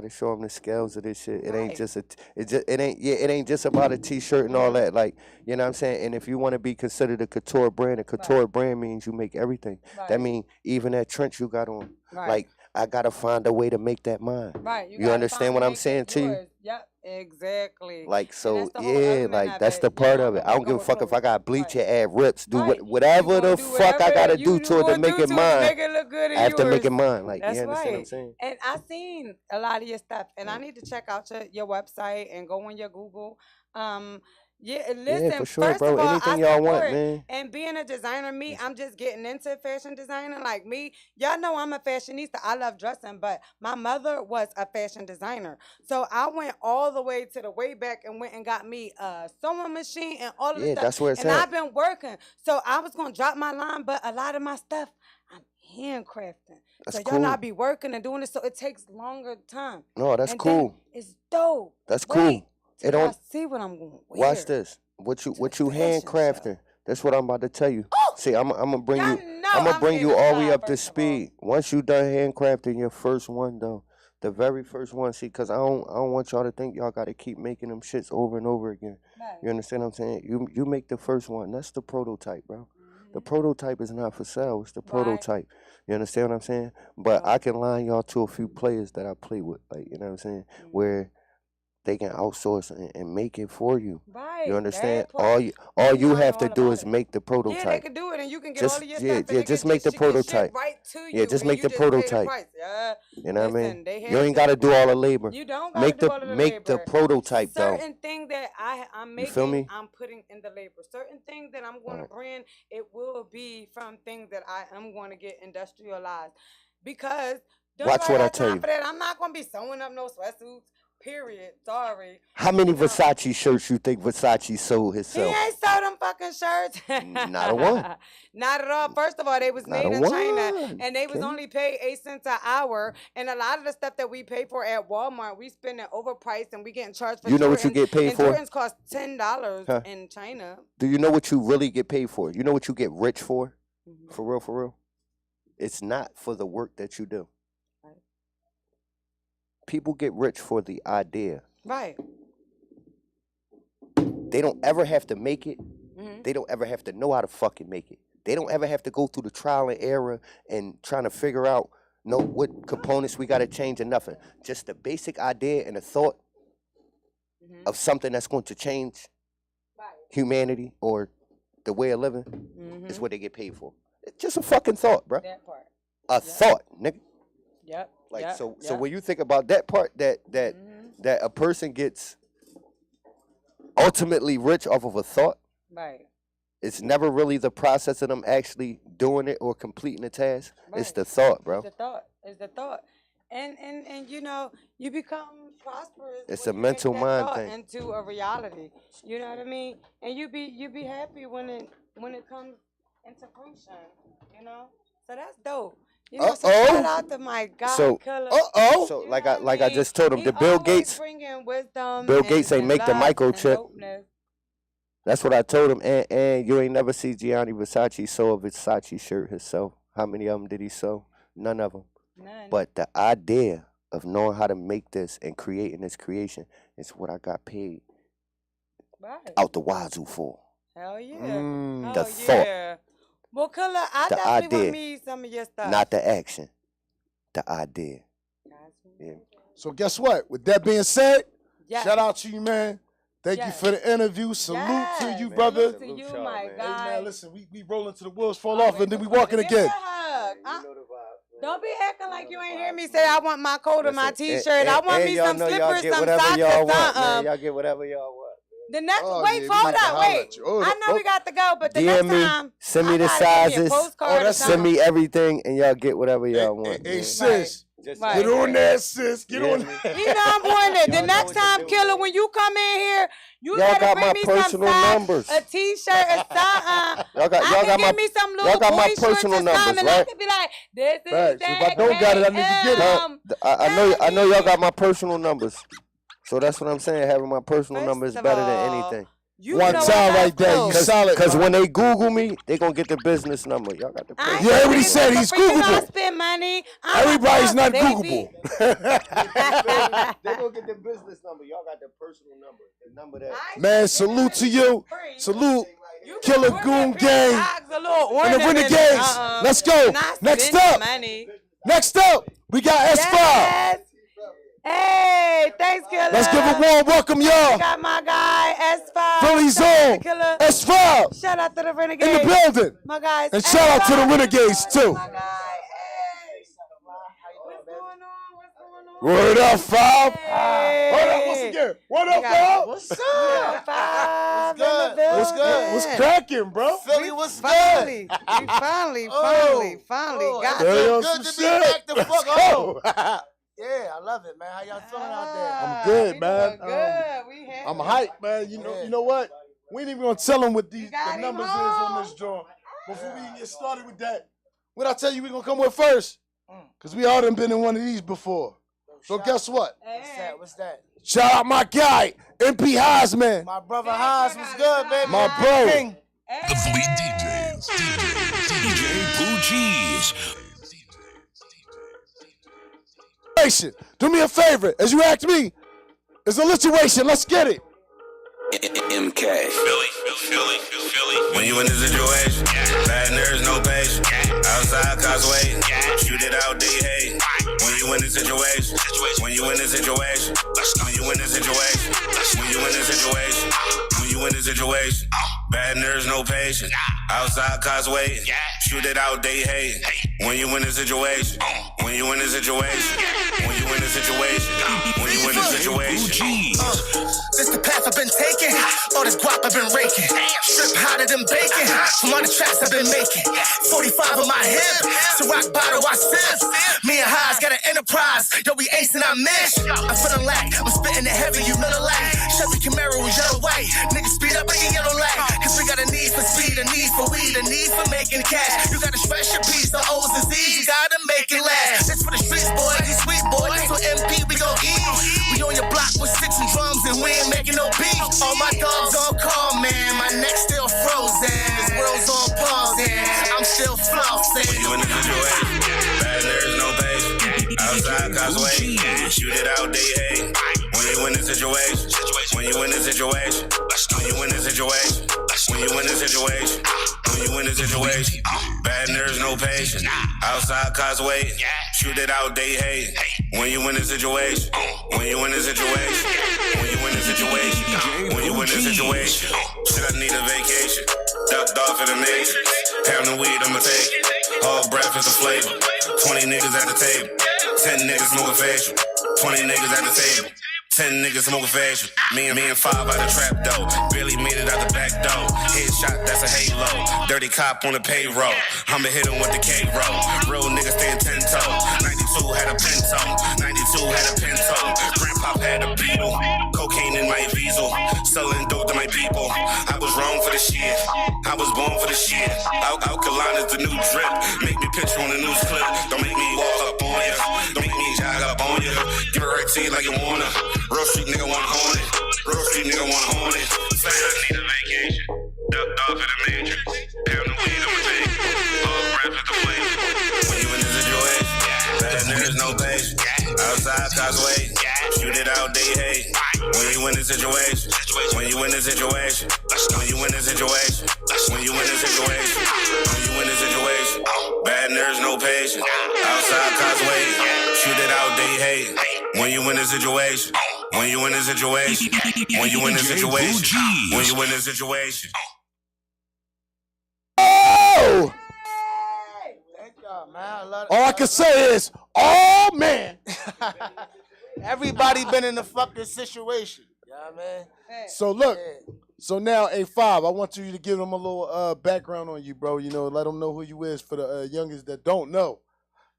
show them the scales of this shit. It ain't just it ain't just about a t-shirt and all that. Like, you know what I'm saying? And if you want to be considered a couture brand, brand means you make everything. That means even that trench you got on. Like, I gotta find a way to make that mine. Right. You understand what I'm saying to you? Yep. Exactly. Like, so yeah, like that's the part of it. I don't give a fuck if I got bleach it, add rips, do whatever the fuck I gotta do to it to make it mine. I have to make it mine. Like, you understand what I'm saying? And I seen a lot of your stuff, and I need to check out your website and go on your Google. Yeah, listen, for sure, first bro. of all, Anything y'all want, man. And being a designer, I'm just getting into fashion designing. Like me, y'all know I'm a fashionista. I love dressing, but my mother was a fashion designer. So I went all the way to the way back and went and got me a sewing machine and all of this stuff. That's where it's and at. I've been working. So I was going to drop my line, but a lot of my stuff, I'm handcrafting. That's so cool. y'all not be working and doing it, so it takes longer time. No, that's cool. It's dope. That's cool. It don't see what I'm going to wear. Watch this. What you handcrafting? That's what I'm about to tell you. See, I'm gonna bring you all the way up to speed. Once you done handcrafting your first one though, the very first one. See, cause I don't want y'all to think y'all gotta keep making them shits over and over again. Right. You understand what I'm saying? You make the first one. That's the prototype, bro. The prototype is not for sale. It's the prototype. You understand what I'm saying? But I can line y'all to a few players that I play with, like, you know what I'm saying, where they can outsource and make it for you. Right. You understand? All you have to do is make the prototype. Yeah, they can do it, and you can get all of your stuff. Yeah, just make the prototype. Right to you. Yeah, just make the prototype. You know what I mean? You ain't got to do all the labor. You don't got to do all the labor. Make the prototype though. Certain thing that I'm making, you feel me? I'm putting in the labor. Certain things that I'm going to brand, it will be from things that I am going to get industrialized. Because watch what I tell you. I'm not going to be sewing up no sweatsuits Period. Sorry. How many Versace shirts you think Versace sold He himself? ain't sold them fucking shirts. Not a one. Not at all. First of all, they was Not made a in China, one. and they was Okay. only paid 8 cents an hour. And a lot of the stuff that we pay for at Walmart, we spending overpriced, and we getting charged for. You know what you Jordans, get paid and for? Jordans cost $10 Huh? in China. Do you know what you really get paid for? You know what you get rich for? Mm-hmm. For real, for real? It's not for the work that you do. Right. People get rich for the idea. Right. They don't ever have to make it. Mm-hmm. They don't ever have to know how to fucking make it. They don't ever have to go through the trial and error and trying to figure out what components we got to change or nothing. Just the basic idea and the thought of something that's going to change humanity or the way of living is what they get paid for. It's just a fucking thought, bro. That part. A thought, nigga. Yep. Like yep. so Yep. when you think about that part, that a person gets ultimately rich off of a thought, Right. it's never really the process of them actually doing it or completing the task. It's Right. the thought, bro. It's the thought. It's the thought. And you know, you become prosperous. It's when a you mental make that mind thought thing. into a reality. You know what I mean? And you be happy when it comes into fruition. You know? So that's dope. You know, so shout out to my God So, killer. So You like know I what I just told him, He the Bill always Gates, bringing wisdom Bill and- Gates ain't and make the love and microchip. dopeness. That's what I told him. And you ain't never see Gianni Versace sew a Versace shirt himself. How many of them did he sew? None of them. None. But the idea of knowing how to make this and creating this creation is what I got paid Right. out the wazoo for. Hell yeah. The Hell thought. yeah. Well, killer, I The definitely idea. want me some of your stuff. Not the action. The idea. Yeah. So guess what? With that being said, Yes. shout out to you, man. Thank Yes. you for the interview. Salute to you, brother. Salute to you, my Hey, guy. man, listen, we rolling till the wheels fall off, and then we walking Give me again. a hug. Don't be acting like you ain't hear me say I want my coat or my Listen, t-shirt. I want me y'all some know y'all slippers, get some whatever socks, y'all or want, man. something. Y'all get whatever y'all want. The next, Oh, wait, yeah, we hold need to up, holler wait. at you. Oh, I know oh. we got to go, but the DM next me, time, send me the I gotta give you a sizes. postcard or that's- Send something. me everything, and y'all get whatever y'all want. Hey, man. sis, Right. get on that, sis. Get Yeah, on man. that. You know I'm doing it. The Y'all know next what to time, do, killer, man. when you come in here, you Y'all gotta got bring my me some personal socks, numbers. a t-shirt, or something. Y'all got I y'all can got give my me some little y'all got boy my shorts personal or something, numbers, and I right? can be like, this is Facts. that If I don't got it, I need to get it. KM. I know y'all got my personal numbers. So that's what I'm saying. Having my personal First number is of better than all, anything. You One know I time got right there, you clothes. solid. Because when they Google me, they gonna get the business number. Y'all got the I ain't personal You heard what he gonna said, get he's it for free. You know I Googleable. spend money. I'm a Everybody's boss, not baby. Googleable. They gonna get the business number. Y'all got the personal number. The number that. I ain't Man, gonna salute get to it you. for free. Salute. You Killer can Goon order Gang socks, a little and the ornament, Renegades. Let's go. not Next spending up. money. Next up, we got SpFly. Yes. Hey, thanks, killer. Let's give a warm welcome, We y'all. got my guy S5. Philly's Shout out own to Killer. S5 Shout out to the in Renegades. the building. My guys. And shout out to the S5. Renegades, too. My guy. Hey. What's going on? What's going on? Word up, Five. Hey. What up, once again? What up, We got- Five? What's Yeah, up? Five What's good? in the building. What's good? What's cracking, bro? Philly, what's Finally, good? we finally Oh, got it's Hey, it. yo, good some to be shit. back the Let's fuck go. Yeah, I love it, man. How y'all feeling out there? I'm good, We man. doing good. We happy. I'm hyped, man. You know what? We ain't even gonna tell them what the got him numbers is home. on this joint. Before we even get started with that, what I tell you we gonna come with first? Cause we all done been in one of these before. So guess what? What's that? What's that? Shout out my guy, MP Heisman. My brother Haas was good, baby. My bro. King. The Fleet DJs. DJ Pooh Geez. Do me a favor, as you asked me, it's a lituation. Let's get it. MK. Philly. When you in this situation, bad nerves, no patience. Outside causeway, shoot it out, they hate. When you in this situation, when you in this situation, when you in this situation, when you in this situation, when you in this situation, bad nerves, no patience. Outside causeway, shoot it out, they hate. When you in this situation, when you in this situation, when you in this situation, when you in this situation. This the path I've been taking. All this guap I've been raking. Strip hotter than bacon. From all the tracks I've been making. 45 on my hip. So rock bottle I sip. Me and Haas got an enterprise. Yo, we ace and I miss. I'm feeling lack. I'm spitting it heavy, you middle light. Chevy Camaro was yellow white. Niggas speed up like a yellow light. Cause we got a need for speed, a need for weed, a need for making cash. You gotta stretch your piece, the O's and Z's. You gotta make it last. This for the streets, boy. These sweet boy. This for MP, we gon' eat. We on your block with sticks and drums and we ain't making no beat. All my dogs on call, man. My neck still frozen. This world's on pause, and I'm still flossing. When you in the situation, bad nerves, no patience. Outside Causeway, shoot it out, they hate. When you in the situation, when you in the situation, when you in the situation, when you in the situation, when you in the situation, bad nerves, no patience. Outside Causeway, shoot it out, they hate. When you in the situation, when you in the situation, when you in the situation, when you in the situation, shit, I need a vacation. Ducked off in the matrix, pound the weed, I'ma take it. All breath is a flavor. 20 niggas at the table, 10 niggas smoking facial. 20 niggas at the table, 10 niggas smoking facial. Me and 5 out the trap though. Barely made it out the back door. Headshot, that's a halo. Dirty cop on the payroll. I'ma hit him with the K-roll. Real niggas stand 10 toes. 92 had a Pinto. 92 had a Pinto. Grandpa had a Beetle. Cocaine in my Diesel. Selling dope to my people. I was wrong for the shit. I was born for the shit. Alkalina's the new drip. Make me picture on the news clip. Don't make me walk up on ya. Don't make me jog up on ya. Give it right to you like you wanna. Real street nigga want hornet. Real street nigga want hornet. Say I need a vacation. Ducked off in the matrix. Pound the weed, I'ma take it. All breath is the flavor. When you in the situation, bad nerves, no patience. Outside Causeway, shoot it out, they hate. When you in the situation, when you in the situation, when you in the situation, when you in the situation, when you in the situation, bad nerves, no patience. Outside Causeway, shoot it out, they hate. When you in the situation, when you in the situation, when you in the situation, when you in the situation. Oh! Thank y'all, man. All I can say is, oh man. Everybody been in the fucking situation. You know what I mean? So look, so now A5, I want you to give them a little background on you, bro. You know, let them know who you is for the youngest that don't know.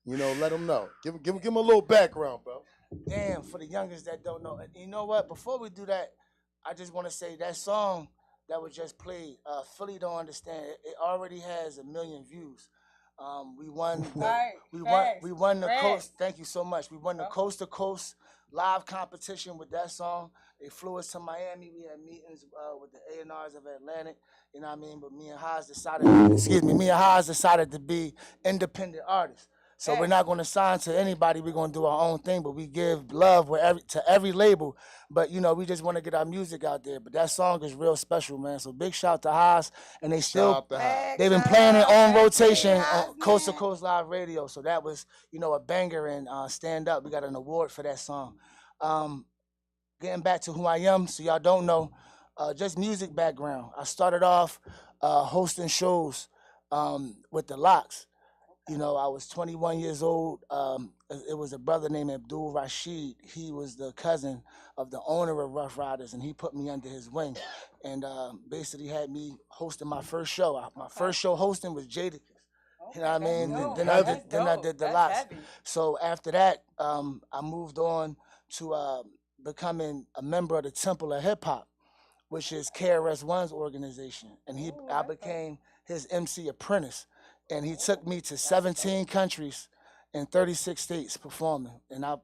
You know, let them know. Give them a little background, bro. Damn, for the youngest that don't know. You know what? Before we do that, I just want to say that song that was just played, Philly Don't Understand, it already has 1 million views. We won the coast. Thank you so much. We won the coast to coast live competition with that song. They flew us to Miami. We had meetings with the A&Rs of Atlantic. You know what I mean? But me and Haas decided to be independent artists. So we're not going to sign to anybody. We're going to do our own thing, but we give love to every label. But, you know, we just want to get our music out there. But that song is real special, man. So big shout to Haas. And they've been playing it on rotation on Coast to Coast Live Radio. So that was, you know, a banger. And Stand Up, we got an award for that song. Getting back to who I am, so y'all don't know, just music background. I started off hosting shows with the Locks. You know, I was 21 years old. It was a brother named Abdul Rashid. He was the cousin of the owner of Rough Riders, and he put me under his wing and basically had me hosting my first show. My first show hosting was Jadakiss. You know what I mean? Then I did the Locks. So after that, I moved on to becoming a member of the Temple of Hip Hop, which is KRS-One's organization. And I became his MC apprentice. And he took me to 17 countries in 36 states performing. And I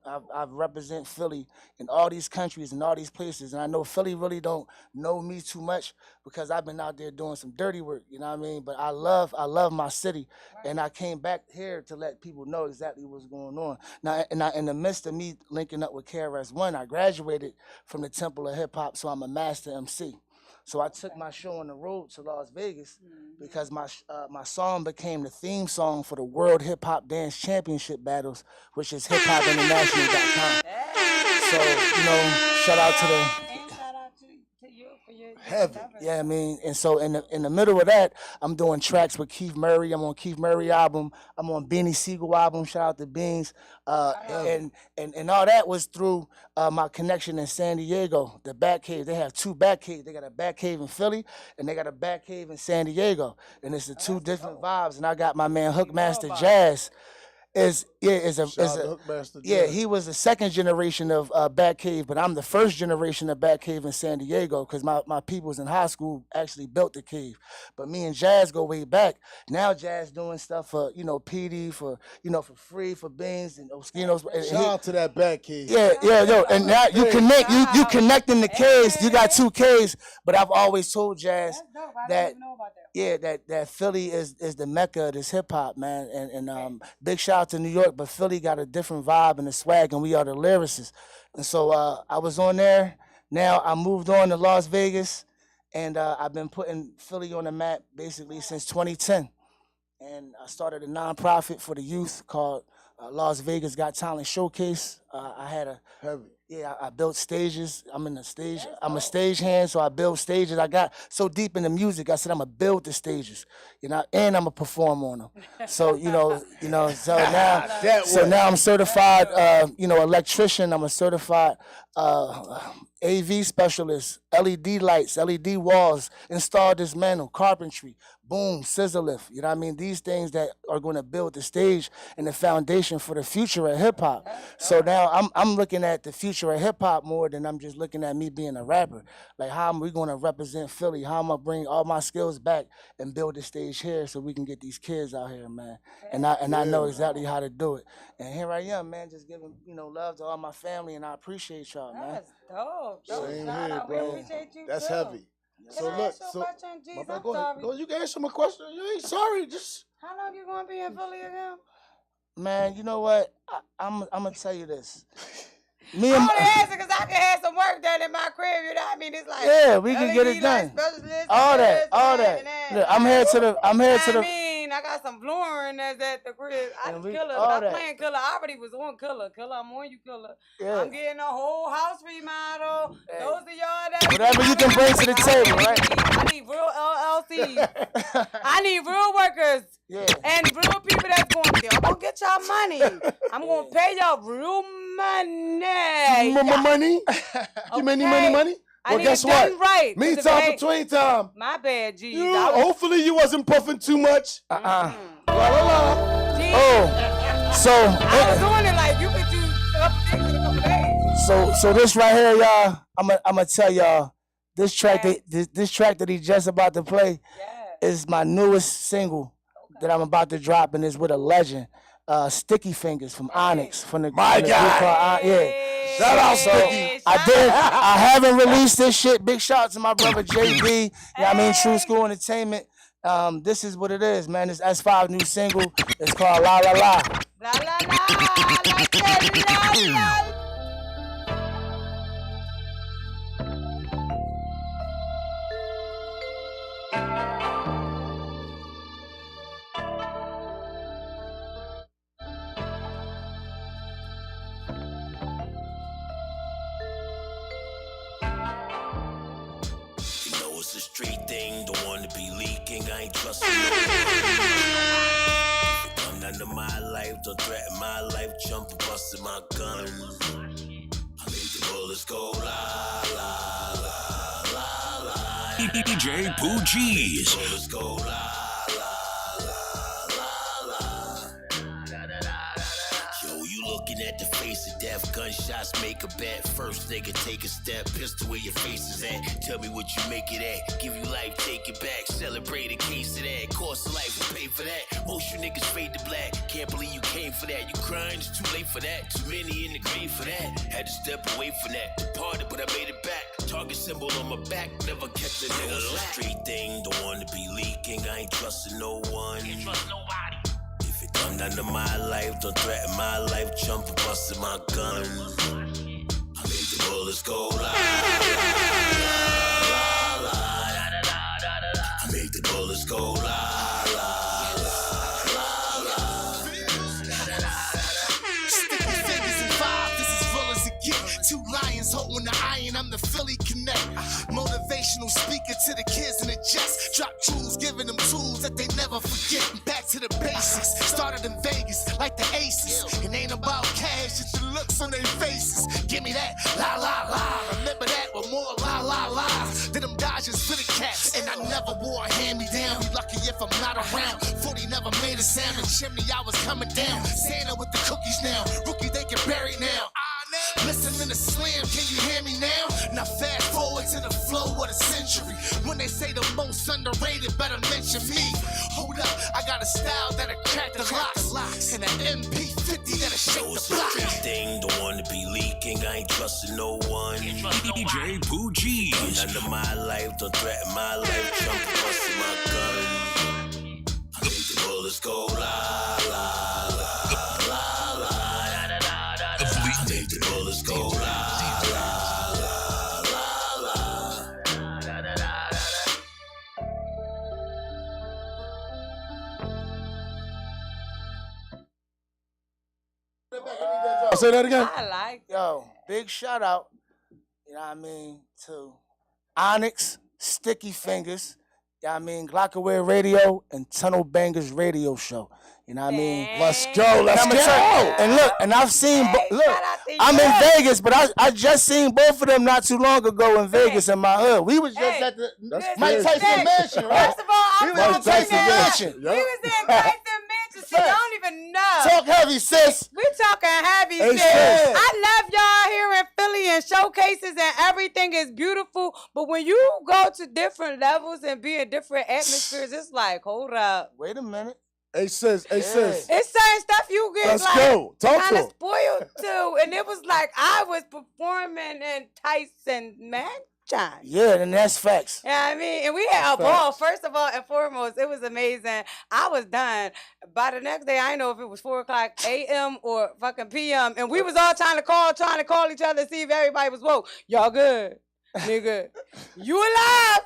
represent Philly in all these countries and all these places. And I know Philly really don't know me too much because I've been out there doing some dirty work, you know what I mean? But I love my city. And I came back here to let people know exactly what's going on. Now, in the midst of me linking up with KRS-One, I graduated from the Temple of Hip Hop, so I'm a master MC. So I took my show on the road to Las Vegas because my song became the theme song for the World Hip Hop Dance Championship Battles, which is hiphopinternational.com. So, you know, shout out to shout out to you for your Heavy. Yeah, I mean, and so in the middle of that, I'm doing tracks with Keith Murray. I'm on Keith Murray album. I'm on Beanie Siegel album. Shout out to Beans. And all that was through my connection in San Diego, the Batcave. They have 2 Batcaves. They got a Batcave in Philly, and they got a Batcave in San Diego. And it's the 2 different vibes. And I got my man Hookmaster Jazz. He was the second generation of Batcave, but I'm the first generation of Batcave in San Diego because my peoples in high school actually built the cave. But me and Jazz go way back. Now Jazz doing stuff for PD, for for free, for Beans and Oskinos. Shout out to that Batcave. Yo, and now you connecting the caves. You got 2 caves, but I've always told Jazz that. Yeah, that Philly is the mecca of this hip hop, man, and big shout out to New York, but Philly got a different vibe and a swag, and we are the lyricists, and so I was on there. Now I moved on to Las Vegas, and I've been putting Philly on the map basically since 2010, and I started a nonprofit for the youth called Las Vegas Got Talent Showcase. I had a I built stages. I'm a stage hand, so I build stages. I got so deep in the music, I said I'm gonna build the stages, and I'm gonna perform on them. So so now I'm certified, electrician. I'm a certified AV specialist, LED lights, LED walls, install, dismantle, carpentry, boom, scissor lift. You know what I mean? These things that are going to build the stage and the foundation for the future of hip hop. So now I'm looking at the future of hip hop more than I'm just looking at me being a rapper. Like, how am we going to represent Philly? How am I bring all my skills back and build the stage here so we can get these kids out here, man? And I know exactly how to do it. And here I am, man, just giving love to all my family, and I appreciate y'all, man. That's dope. Same here, bro. We appreciate you That's too. heavy. Can I ask you a question, G's? I'm sorry. Go, you can answer my question. You ain't sorry. Just how long you gonna be in Philly again? Man, you know what? I'm gonna tell you this. I'm only asking because I can have some work done in my crib. You know what I mean? It's like we can get it done. All that. Look, I'm here to the. I mean, I got some flooring that's at the crib. I'm playing Killer. I already was on Killer. I'm on you, Killer. Yeah. I'm getting a whole house remodel. Those of y'all that whatever you can bring to the table, right? I need real LLCs. I need real workers. Yeah. And real people that's going to I'm gonna get y'all money. I'm gonna pay y'all real money. Money? You mean money? Well, guess what? Right. Meantime between time. My bad, G. Hopefully you wasn't puffing too much. La. Oh. So I was doing it like you could do a couple things in a couple days. So this right here, y'all, I'm gonna tell y'all, this track that he just about to play is my newest single that I'm about to drop, and it's with a legend. Sticky Fingers from Onyx, from the My God. Shout out Sticky. I haven't released this shit. Big shout out to my brother JB. True School Entertainment. This is what it is, man. This S5 new single. It's called La La La. La la la, like that, la la. It's a street thing, don't wanna be leaking, I ain't trusting no one. If it come down to my life, don't threaten my life, jump and busting my gun. I made the bullets go la la la la la. DJ Pooh Geez. Bullets go la la la la la. Yo, you looking at the face of death, gunshots make a bet. First nigga take a step, pistol where your face is at. Tell me what you make it at. Give you life, take it back. Celebrate a case of that. Cost of life, will pay for that. Most you niggas fade to black. Can't believe you came for that. You crying, it's too late for that. Too many in the grave for that. Had to step away from that. Departed, but I made it back. Target symbol on my back. Never catch a nigga lack. Street thing, don't wanna be leaking. I ain't trusting no one. Can't trust nobody. If it come down to my life, don't threaten my life. Jump and busting my gun. I made the bullets go la la la la. I made the bullets go la la la la la. Sticky fingers and 5, this is real as it get. 2 lions holding the iron, I'm the Philly Connect. Motivate Motivational speaker to the kids in the jets. Drop jewels, giving them tools that they never forget. Back to the basics. Started in Vegas like the Aces. It ain't about cash, it's the looks on their faces. Give me that la la la. Remember that with more la la la. Then them Dodgers for the cats. And I never wore a hand-me-down. Be lucky if I'm not around. 40 never made a sound. The chimney I was coming down. Santa with the cookies now. Rookie they get buried now. Listening to Slam, can you hear me now? Now fast forward to the flow of the century. When they say the most underrated, better mention me. Hold up, I got a style that'll crack the locks. And an MP50 that'll shake the block. Thing, don't wanna be leaking, I ain't trusting no one. DJ Pooh Geez. None of my life, don't threaten my life. Jump busting my gun. I make the bullets go la la la la la. I make the bullets go la la la la la. Say that again. I like Yo, big shout out, you know what I mean, to Onyx, Sticky Fingers, you know what I mean, Glockaway Radio, and Tunnel Bangers Radio Show. You know what I mean? Let's go. Let's go. And look, and I've seen, look, shout out to I'm you. in Vegas, but I just seen both of them not too long ago in Vegas in my hood. We was just at the Mike Tyson Mansion, right? First of all, We was at the Tyson Mansion. We was in Tyson Mansion. See, y'all don't even know. Talk heavy, sis. We talking heavy Hey, shit. sis. I love y'all here in Philly and showcases and everything is beautiful. But when you go to different levels and be in different atmospheres, it's like, hold up. Wait a minute. Hey, sis. Hey, sis. It's certain stuff you get Let's like go. Talk to kind of him. spoiled to. And it was like I was performing in Tyson Mansion. Yeah, and that's facts. Yeah, I mean, and we had a ball. First of all and foremost, it was amazing. I was done. By the next day, I didn't know if it was 4 o'clock a.m. or fucking p.m. And we was all trying to call each other, see if everybody was woke. Y'all good, nigga? You alive?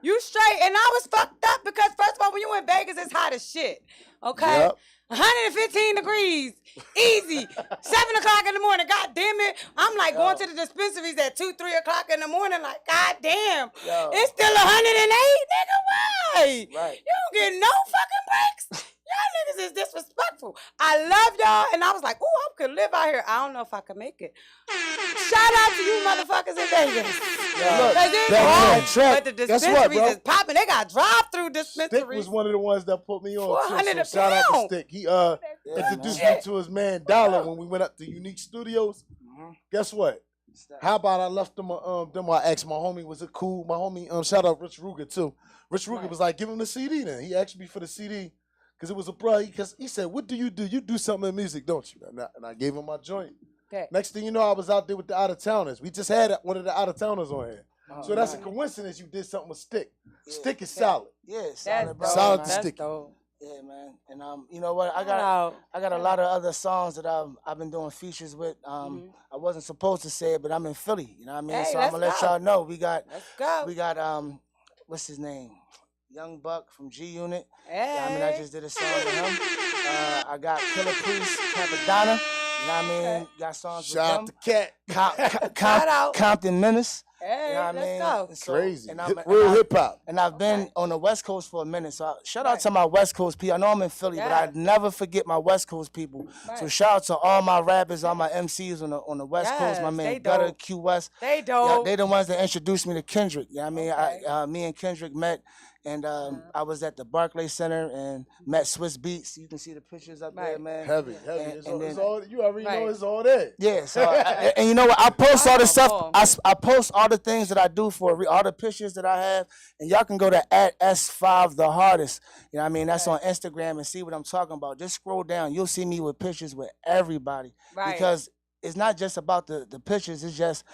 You straight? And I was fucked up because first of all, when you in Vegas, it's hot as shit. Okay. Yep. 115 degrees, easy. 7 o'clock in the morning, god damn it. I'm like going to the dispensaries at 2, 3 o'clock in the morning, like, god damn. It's still 108, nigga, why? Right. You don't get no fucking breaks. Y'all niggas is disrespectful. I love y'all, and I was like, ooh, I could live out here. I don't know if I could make it. Shout out to you motherfuckers in Vegas. Because it's hard, but the Guess what, dispensaries bro? is popping. They got drive-through dispensaries. Stick was one of the ones that put me on. too, 400 so shout out to pound. Stick. He introduced me to his man Dollar when we went up to Unique Studios. Guess what? How about I left them? I asked my homie, was it cool? My homie, shout out Rich Ruger too. Rich Ruger was like, give him the CD then. He asked me for the CD because it was a bro. Because he said, what do? You do something in music, don't you? And I gave him my joint. Okay. Next thing you know, I was out there with the out of towners. We just had one of the out of towners on here. So that's a coincidence. You did something with Stick. Yeah. Stick is solid. Yeah, That's solid, bro. dope, Solid man. to That's Sticky. dope. Yeah, man. And you know what? I got a lot of other songs that I've been doing features with. I wasn't supposed to say it, but I'm in Philly. You know what I mean? Hey, so I'm gonna let let's go. y'all know we got Let's go. what's his name? Young Buck from G Unit. Hey. Yeah, I mean, I just did a song with him. I got Killer Priest, Capadonna. You know what I mean? Got songs Shout out with to them. Cat. Shout out. Compton Menace. Hey, You know what I let's mean? go. And so- Crazy. and I'm- Real and I- hip hop. And I've been on the West Coast for a minute. So shout out to my West Coast people. I know I'm in Philly, but Yeah. I never forget my West Coast people. So Right. shout out to all my rappers, all my MCs on the West Coast. My Yes, they man Gutter, dope. Q West. They Yeah, dope. they the ones that introduced me to Kendrick. You know what I mean? Okay. Me and Kendrick met, and I was at the Barclays Center and met Swiss Beats. You can see the pictures up there, Right. man. Heavy. And It's then- all, you already know Right. it's all there. Yeah, so and you know what? I post all the stuff. ball. I post all the things that I do all the pictures that I have, and y'all can go to @S5 the hardest. You know what I mean? That's on Instagram and see what I'm talking about. Just scroll down, you'll see me with pictures with everybody Right. because it's not just about the pictures. It's just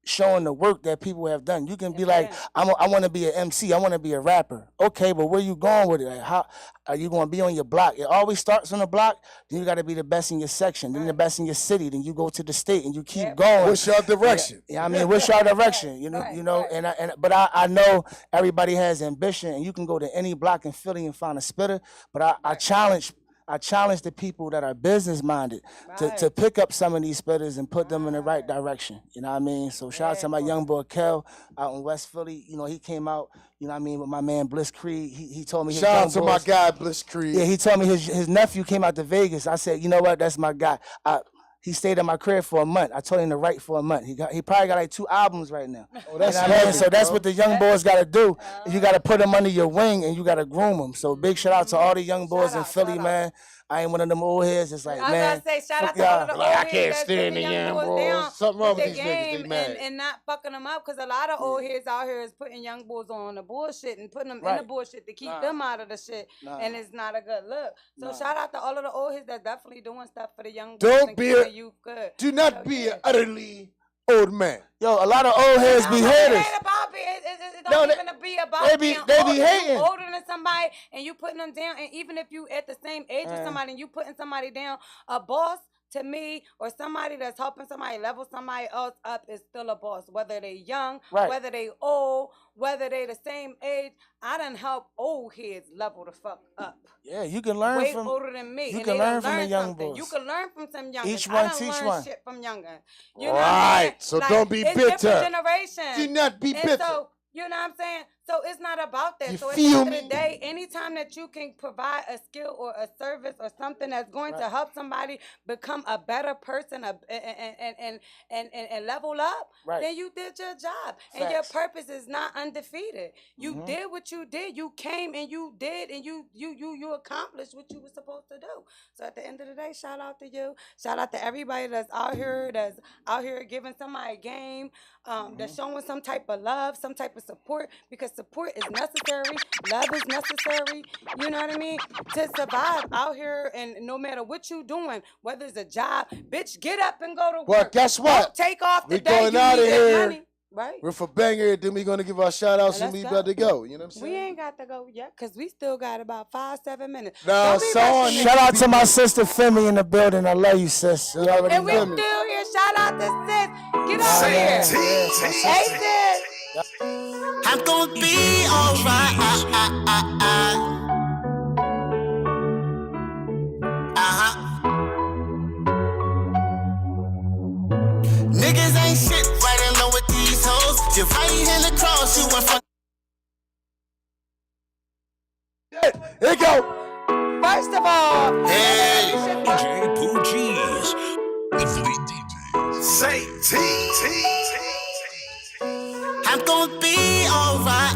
showing the work that people have done. You can be like, I want to be an MC. I want to be a rapper. Okay, but where you going with it? Like, how are you going to be on your block? It always starts on the block. Then you got to be the best in your section. Then the best in your city. Then you go to the state and you keep going. What's your direction? Yeah, I mean, what's your direction? You know, Right. but I know everybody has ambition, and you can go to any block in Philly and find a spitter. But I challenge I challenge the people that are business minded to pick up some of these spitters and put them in the right direction. You know what I mean? So shout out to my young boy Kel out in West Philly. You know, he came out, you know what I mean, with my man Bliss Creed. He told me his shout young out to boys, my guy Bliss Creed. Yeah, he told me his nephew came out to Vegas. I said, you know what, that's my guy. He stayed at my crib for a month. I told him to write for a month. He probably got like 2 albums right now. Oh, that's you know what I mean? So that's bro. what the young boys got to do. You got to put them under your wing and you got to groom them. So big shout out to all the young boys in Philly, man. I ain't one of them old heads. It's like, man. I was gonna say, shout out to all of the old I heads can't that's stand the putting young boys boys. down Something wrong with the these niggas. They mad. and not fucking them up, because a lot of old heads out here is putting young boys on the bullshit and putting them in the bullshit to keep them out of the shit, and it's not a good look. So shout out to all of the old heads that's definitely doing stuff for the young boys. Don't and be keeping you good. Do not be an utterly old man. Yo, a lot of old heads be haters. It don't even be about they being be old. hating. You older than somebody and you putting them down, and even if you at the same age as somebody and you putting somebody down, a boss to me, or somebody that's helping somebody level somebody else up, is still a boss. Whether they young, whether they old, whether they the same age. I done help old heads level the fuck up. Yeah, you can learn way from older than me. You and can they learn from the learn young something. boys. You can learn from some young. Each I one done teach learned one. shit from younger. You know Right. what So like, don't be it's bitter. Different generations. Do not be and bitter. So, you know what I'm saying? So it's not about that. You So at the feel end of me? the day, anytime that you can provide a skill or a service or something that's going to help somebody become a better person and level up, then you did your job. And your purpose is not undefeated. You did what you did. You came and you did, and you accomplished what you were supposed to do. So at the end of the day, shout out to you. Shout out to everybody that's out here giving somebody a game, that's showing some type of love, some type of support, because support is necessary. Love is necessary. You know what I mean? To survive out here, and no matter what you doing, whether it's a job, bitch, get up and go to work. Well, guess what? Don't take off the We're day going you out of need that here. money. Right? We're for banger, then we're going to give our shout outs and Let's we go. about to go. You know what I'm saying? We ain't got to go yet, because we still got about 5-7 minutes. No, Don't be so rushing me. Shout out to my sister Femi in the building. I love you, sis. You already And we know still me. here. Shout out to sis. Get over here. Hey, sis. I'm gonna be alright. Niggas ain't shit right along with these hoes. You right in the cross, you in front. Here you go. First of all, Hey, DJ Pooh Geez, the Fleet DJ. say I'm gonna be alright.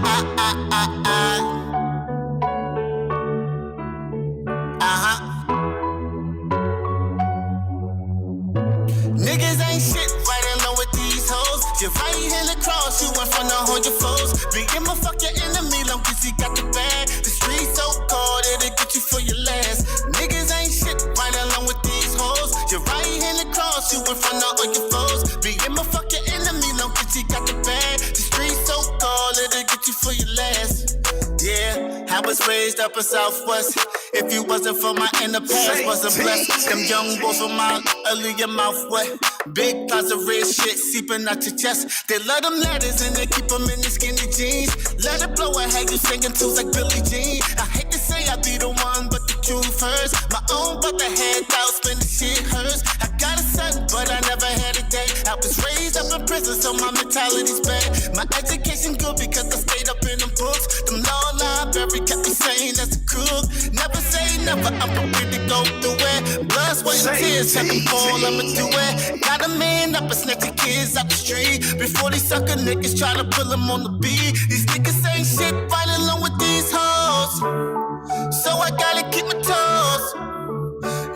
Niggas ain't shit right along with these hoes. You right in the cross, you in front of all your foes. Be in my fuck your enemy long as he got the bag. The streets so cold, it'll get you for your last. Niggas ain't shit right along with these hoes. You right in the cross, you in front of all your foes. Be in my fuck your enemy long as he got the bag. The streets so cold, it'll get you for your last. Yeah, I was raised up in Southwest. If you wasn't for my inner past, wasn't blessed. Them young boys from my earlier mouth wet. Big clouds of red shit seeping out your chest. They love them letters and they keep them in the skinny jeans. Let it blow and have you singing tunes like Billie Jean. I hate to say I be the one, but the truth hurts. My own brother had doubts when the shit hurts. I got a son, but I never had a day. I was raised up in prison, so my mentality's bad. My education good because I stayed up in them books. Them law library kept me saying that's a crook. Never say never, I'm prepared to go through it. Blood, sweat, and tears, I can fall, I'ma do it. Got a man up and snatching kids up the street. Before these sucker niggas try to pull them on the beat. These niggas ain't shit right along with these hoes. So I gotta keep my toes.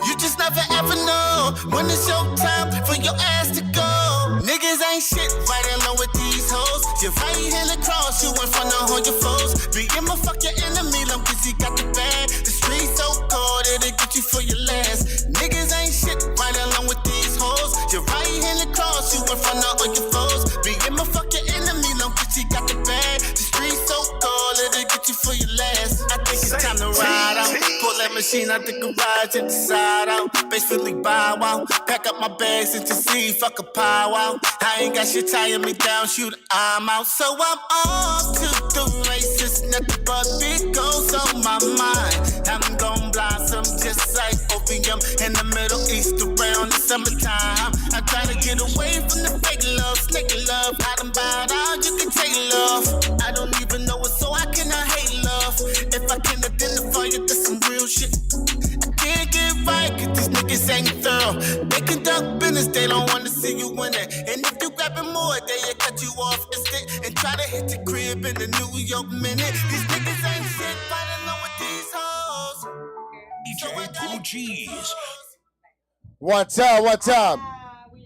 You just never ever know when it's your time for your ass to go. Niggas ain't shit right along with these hoes. You right in the cross, you in front of all your foes. Be in my fuck your enemy long as he got the bag. The streets so cold, it'll get you for your last. Niggas ain't shit right along with these hoes. You right in the cross, you in front of all your foes. Be in my fuck your enemy long as he got the bag. The streets so cold, it'll get you for your last. I think it's time to ride out. Pull that machine out the garage and decide out. Basically bow out. Pack up my bags and just see, fuck a powwow. I ain't got shit tying me down, shoot, I'm out. So I'm off to the races, nothing but big goals on my mind. I'm gon' blossom just like stadium in the Middle East around the summertime. I try to get away from the fake love, snake love. I done bowed out, you can take love. I don't even know it, so I cannot hate love. If I can identify it, that's some real shit. I can't get right, cause these niggas ain't thorough. They conduct business, they don't wanna see you win it. And if you grabbing more, they'll cut you off instant and try to hit the crib in the New York minute. These niggas ain't shit, falling in love with these hoes. DJ Pooh Geez. One time.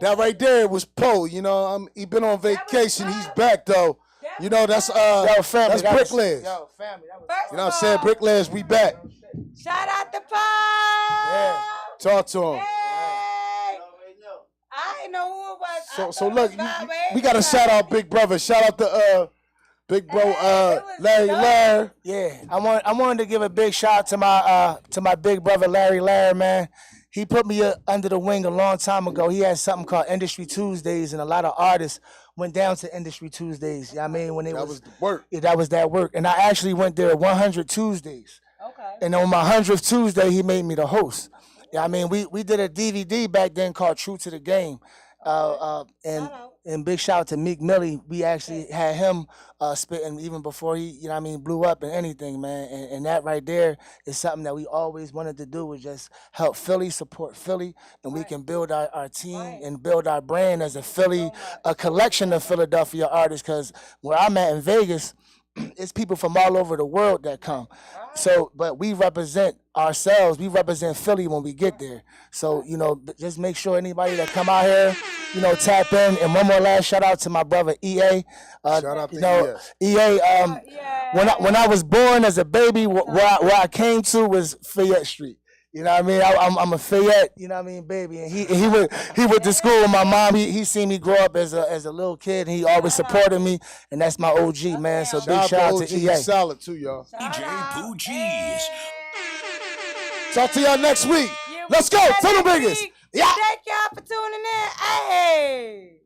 That right there was Poe. You know, he been on vacation. He's back though. You know, that's family, that's Bricklayers. Yo, family, that was You know what I'm saying? Bricklayers, we back. Shout out to Paul. Yeah. Talk to him. Hey. I didn't know who it was. So look, we got to shout out Big Brother. Shout out to Big Bro Larry. Yeah, I wanted to give a big shout out to my big brother Larry, man. He put me under the wing a long time ago. He had something called Industry Tuesdays, and a lot of artists went down to Industry Tuesdays. You know what I mean? When it was the work. Yeah, that was that work. And I actually went there 100 Tuesdays. Okay. And on my 100th Tuesday, he made me the host. Yeah, I mean, we did a DVD back then called True to the Game. And big shout out to Meek Millie. We actually had him spitting even before he, you know what I mean, blew up and anything, man. And that right there is something that we always wanted to do, was just help Philly, support Philly, and we can build our team and build our brand as a collection of Philadelphia artists. Because where I'm at in Vegas, it's people from all over the world that come. So, but we represent ourselves. We represent Philly when we get there. So, you know, just make sure anybody that come out here, you know, tap in. And one more last shout out to my brother EA. Shout out to EA. When I was born as a baby, where I came to was Fayette Street. You know what I mean? I'm a Fayette, you know what I mean, baby. And he went to school with my mom. He seen me grow up as a little kid, and he always supported me. And that's my OG, man. So big shout out to EA. Solid too, y'all. DJ Pooh Geez. Talk to y'all next week. Let's go. Tell the biggest. Yeah. Thank y'all for tuning in. Hey.